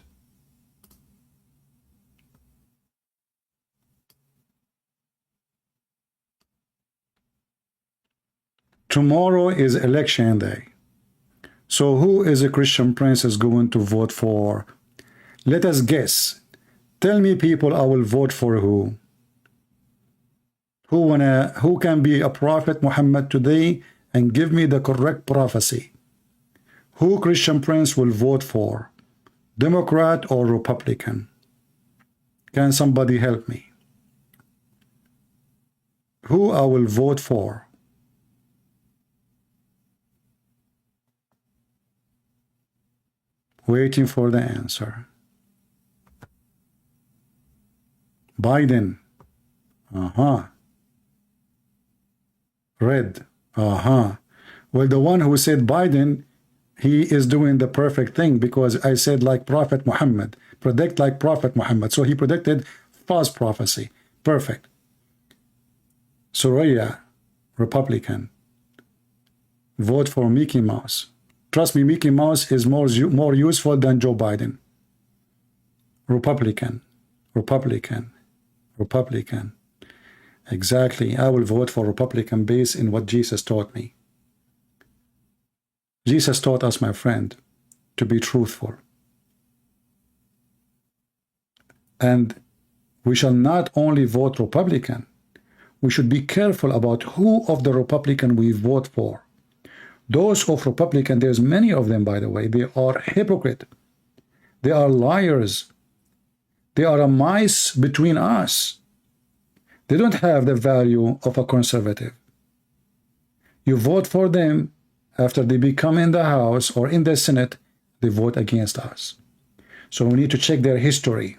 Tomorrow is election day. So who is a Christian princess going to vote for? Let us guess. Tell me, people, I will vote for who? Who can be a prophet Muhammad today and give me the correct prophecy? Who Christian prince will vote for? Democrat or Republican? Can somebody help me? Who I will vote for? Waiting for the answer. Biden. Red. Well, the one who said Biden, he is doing the perfect thing, because I said like Prophet Muhammad. Predict like Prophet Muhammad. So he predicted false prophecy. Perfect. Soraya, Republican. Vote for Mickey Mouse. Trust me, Mickey Mouse is more useful than Joe Biden. Republican. Exactly. I will vote for Republican based in what Jesus taught me. Jesus taught us, my friend, to be truthful. And we shall not only vote Republican, we should be careful about who of the Republican we vote for. Those of Republican, there's many of them, by the way, they are hypocrite. They are liars. They are a mice between us. They don't have the value of a conservative. You vote for them, after they become in the House or in the Senate, they vote against us. So we need to check their history.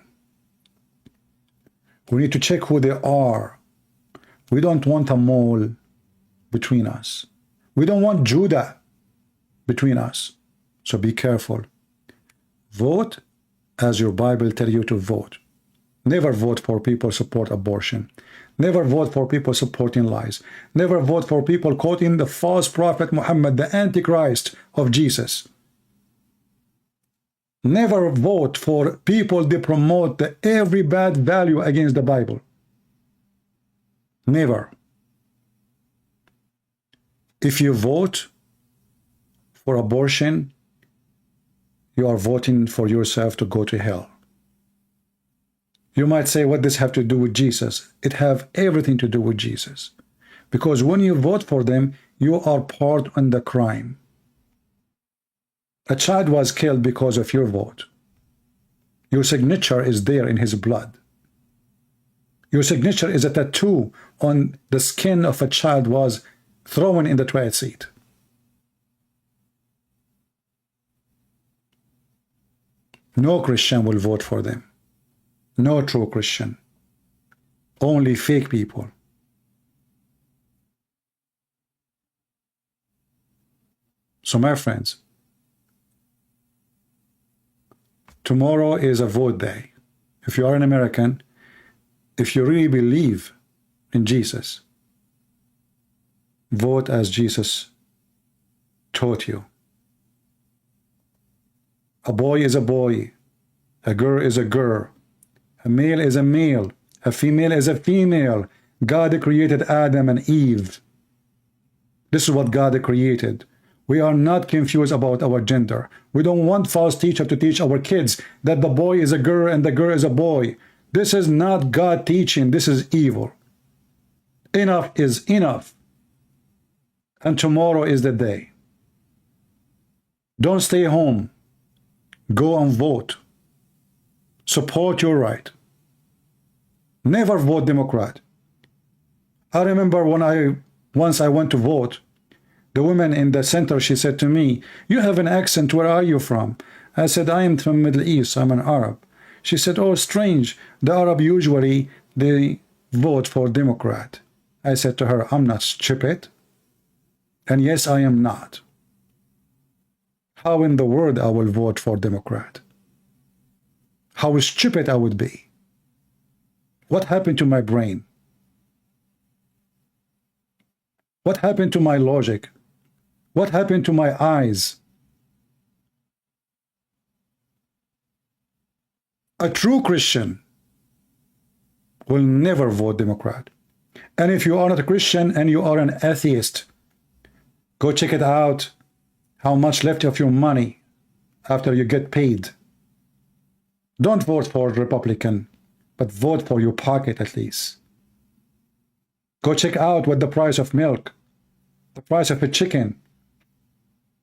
We need to check who they are. We don't want a mole between us. We don't want Judah between us. So be careful. Vote as your Bible tells you to vote. Never vote for people support abortion. Never vote for people supporting lies. Never vote for people quoting the false prophet Muhammad, the Antichrist of Jesus. Never vote for people that promote every bad value against the Bible. Never. If you vote for abortion, you are voting for yourself to go to hell. You might say, what does this have to do with Jesus? It has everything to do with Jesus. Because when you vote for them, you are part in the crime. A child was killed because of your vote. Your signature is there in his blood. Your signature is a tattoo on the skin of a child was thrown in the toilet seat. No Christian will vote for them. No true Christian. Only fake people. So my friends, tomorrow is a vote day. If you are an American, if you really believe in Jesus, vote as Jesus taught you. A boy is a boy, a girl is a girl, a male is a male, a female is a female. God created Adam and Eve. This is what God created. We are not confused about our gender. We don't want false teacher to teach our kids that the boy is a girl and the girl is a boy. This is not God teaching. This is evil. Enough is enough. And tomorrow is the day. Don't stay home. Go and vote. Support your right. Never vote Democrat. I remember when once I went to vote, the woman in the center, she said to me, "You have an accent, where are you from?" I said, "I am from Middle East, I'm an Arab." She said, "Oh, strange, the Arab usually, they vote for Democrat." I said to her, "I'm not stupid." And yes, I am not. How in the world I will vote for Democrat? How stupid I would be. What happened to my brain? What happened to my logic? What happened to my eyes? A true Christian will never vote Democrat. And if you are not a Christian and you are an atheist, go check it out, how much left of your money after you get paid. Don't vote for Republican, but vote for your pocket at least. Go check out what the price of milk, the price of a chicken,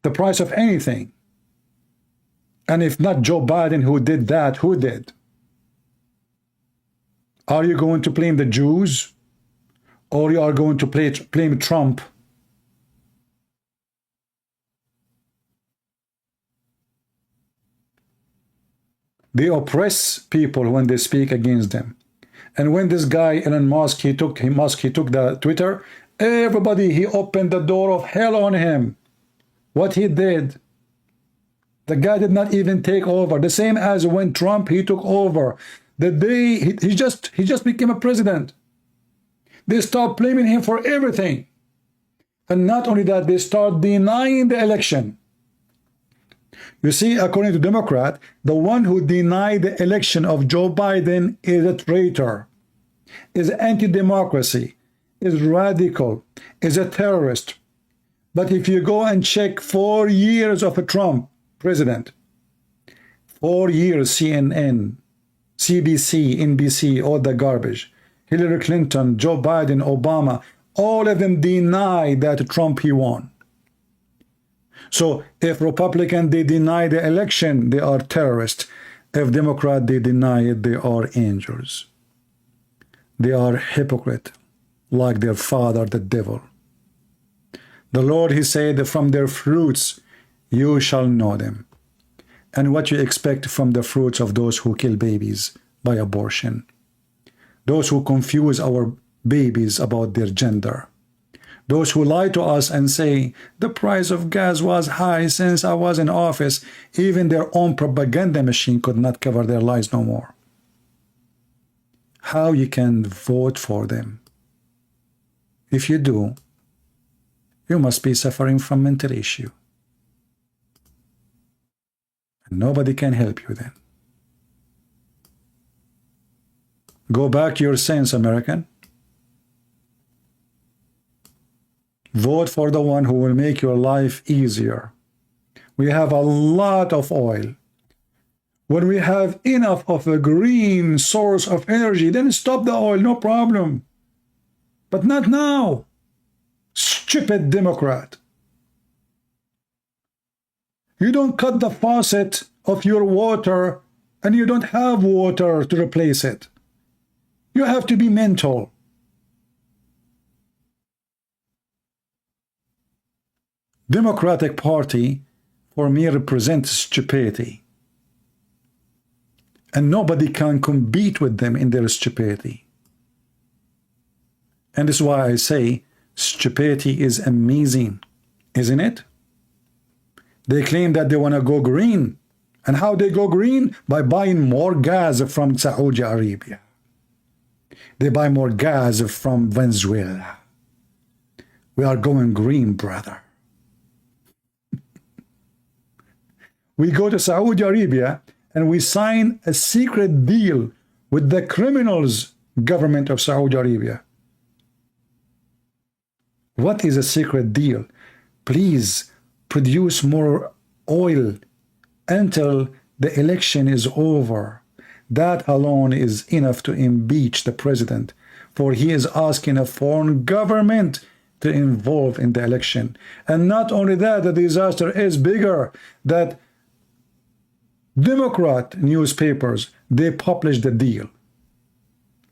the price of anything. And if not Joe Biden who did that, who did? Are you going to blame the Jews? Or you are going to blame Trump? They oppress people when they speak against them. And when this guy Elon Musk, he took the Twitter, everybody, he opened the door of hell on him. What he did, the guy did not even take over. The same as when Trump, he took over. The day he just became a president, they start blaming him for everything. And not only that, they start denying the election. You see, according to Democrat, the one who denied the election of Joe Biden is a traitor, is anti-democracy, is radical, is a terrorist. But if you go and check 4 years of a Trump president, 4 years, CNN, CBC, NBC, all the garbage, Hillary Clinton, Joe Biden, Obama, all of them deny that Trump, he won. So if Republican, they deny the election, they are terrorists. If Democrat, they deny it, they are angels. They are hypocrite, like their father, the devil. The Lord, he said, from their fruits you shall know them. And what you expect from the fruits of those who kill babies by abortion, those who confuse our babies about their gender, those who lie to us and say the price of gas was high since I was in office. Even their own propaganda machine could not cover their lies no more. How you can vote for them? If you do, you must be suffering from mental issue. And nobody can help you then. Go back to your sense, American. Vote for the one who will make your life easier. We have a lot of oil. When we have enough of a green source of energy, then stop the oil, no problem. But not now. Stupid Democrat. You don't cut the faucet of your water and you don't have water to replace it. You have to be mental. Democratic Party, for me, represents stupidity. And nobody can compete with them in their stupidity. And this is why I say stupidity is amazing, isn't it? They claim that they want to go green. And how they go green? By buying more gas from Saudi Arabia. They buy more gas from Venezuela. We are going green, brother. We go to Saudi Arabia and we sign a secret deal with the criminals government of Saudi Arabia. What is a secret deal? Please produce more oil until the election is over. That alone is enough to impeach the president, for he is asking a foreign government to involve in the election. And not only that, the disaster is bigger, that Democrat newspapers, they publish the deal.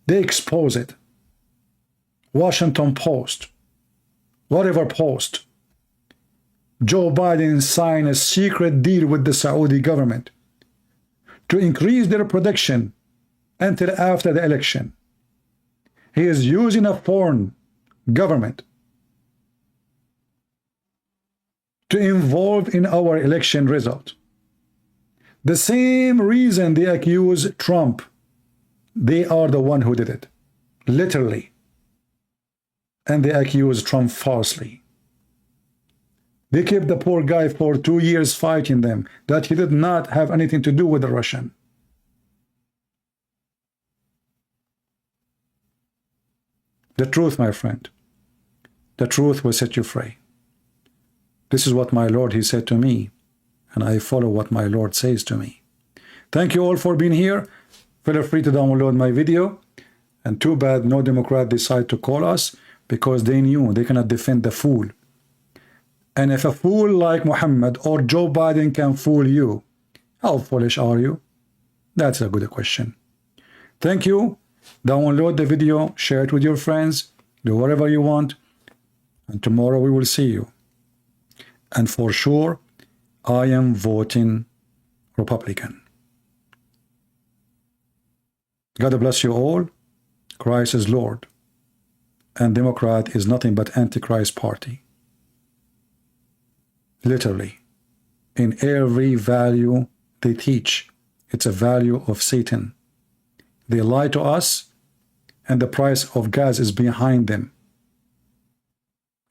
They expose it. Washington Post, whatever post. Joe Biden signed a secret deal with the Saudi government to increase their production until after the election. He is using a foreign government to involve in our election result. The same reason they accuse Trump, they are the one who did it, literally. And they accuse Trump falsely. They kept the poor guy for 2 years fighting them, that he did not have anything to do with the Russian. The truth, my friend, the truth will set you free. This is what my Lord, he said to me, and I follow what my Lord says to me. Thank you all for being here. Feel free to download my video. And too bad no Democrat decide to call us, because they knew they cannot defend the fool. And if a fool like Muhammad or Joe Biden can fool you, how foolish are you? That's a good question. Thank you. Download the video, share it with your friends, do whatever you want, and tomorrow we will see you. And for sure, I am voting Republican. God bless you all. Christ is Lord. And Democrat is nothing but Antichrist party. Literally. In every value they teach, it's a value of Satan. They lie to us, and the price of gas is behind them.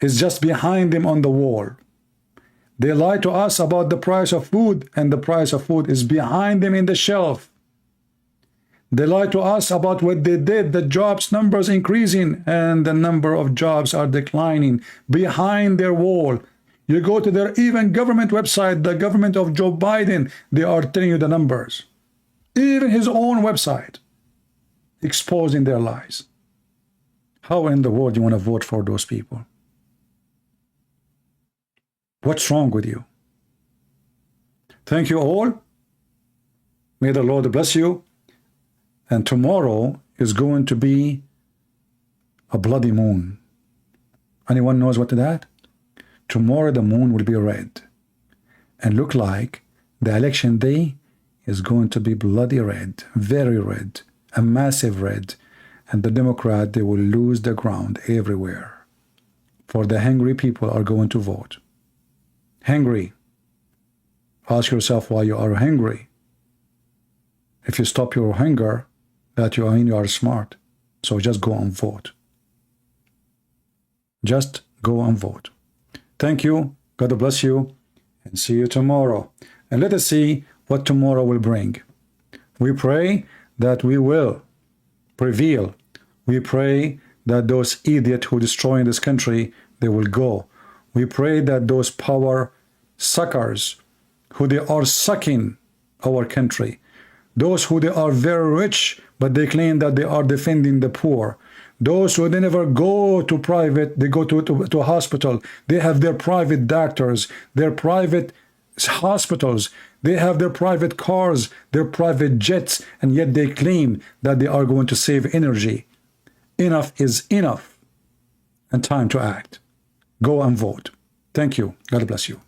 It's just behind them on the wall. They lie to us about the price of food, and the price of food is behind them in the shelf. They lie to us about what they did, the jobs numbers increasing, and the number of jobs are declining behind their wall. You go to their even government website, the government of Joe Biden, they are telling you the numbers. Even his own website, exposing their lies. How in the world do you want to vote for those people? What's wrong with you? Thank you all. May the Lord bless you. And tomorrow is going to be a bloody moon. Anyone knows what that? Tomorrow the moon will be red. And look like the election day is going to be bloody red, very red, a massive red. And the Democrat, they will lose the ground everywhere. For the hungry people are going to vote. Hungry. Ask yourself why you are hungry. If you stop your hunger, that you are smart. So just go and vote. Just go and vote. Thank you. God bless you. And see you tomorrow. And let us see what tomorrow will bring. We pray that we will prevail. We pray that those idiots who destroy this country, they will go. We pray that those power suckers who they are sucking our country, those who they are very rich, but they claim that they are defending the poor, those who they never go to private, they go to a hospital, they have their private doctors, their private hospitals, They have their private cars, their private jets, and yet they claim that they are going to save energy. Enough is enough, and time to act. Go and vote. Thank you. God bless you.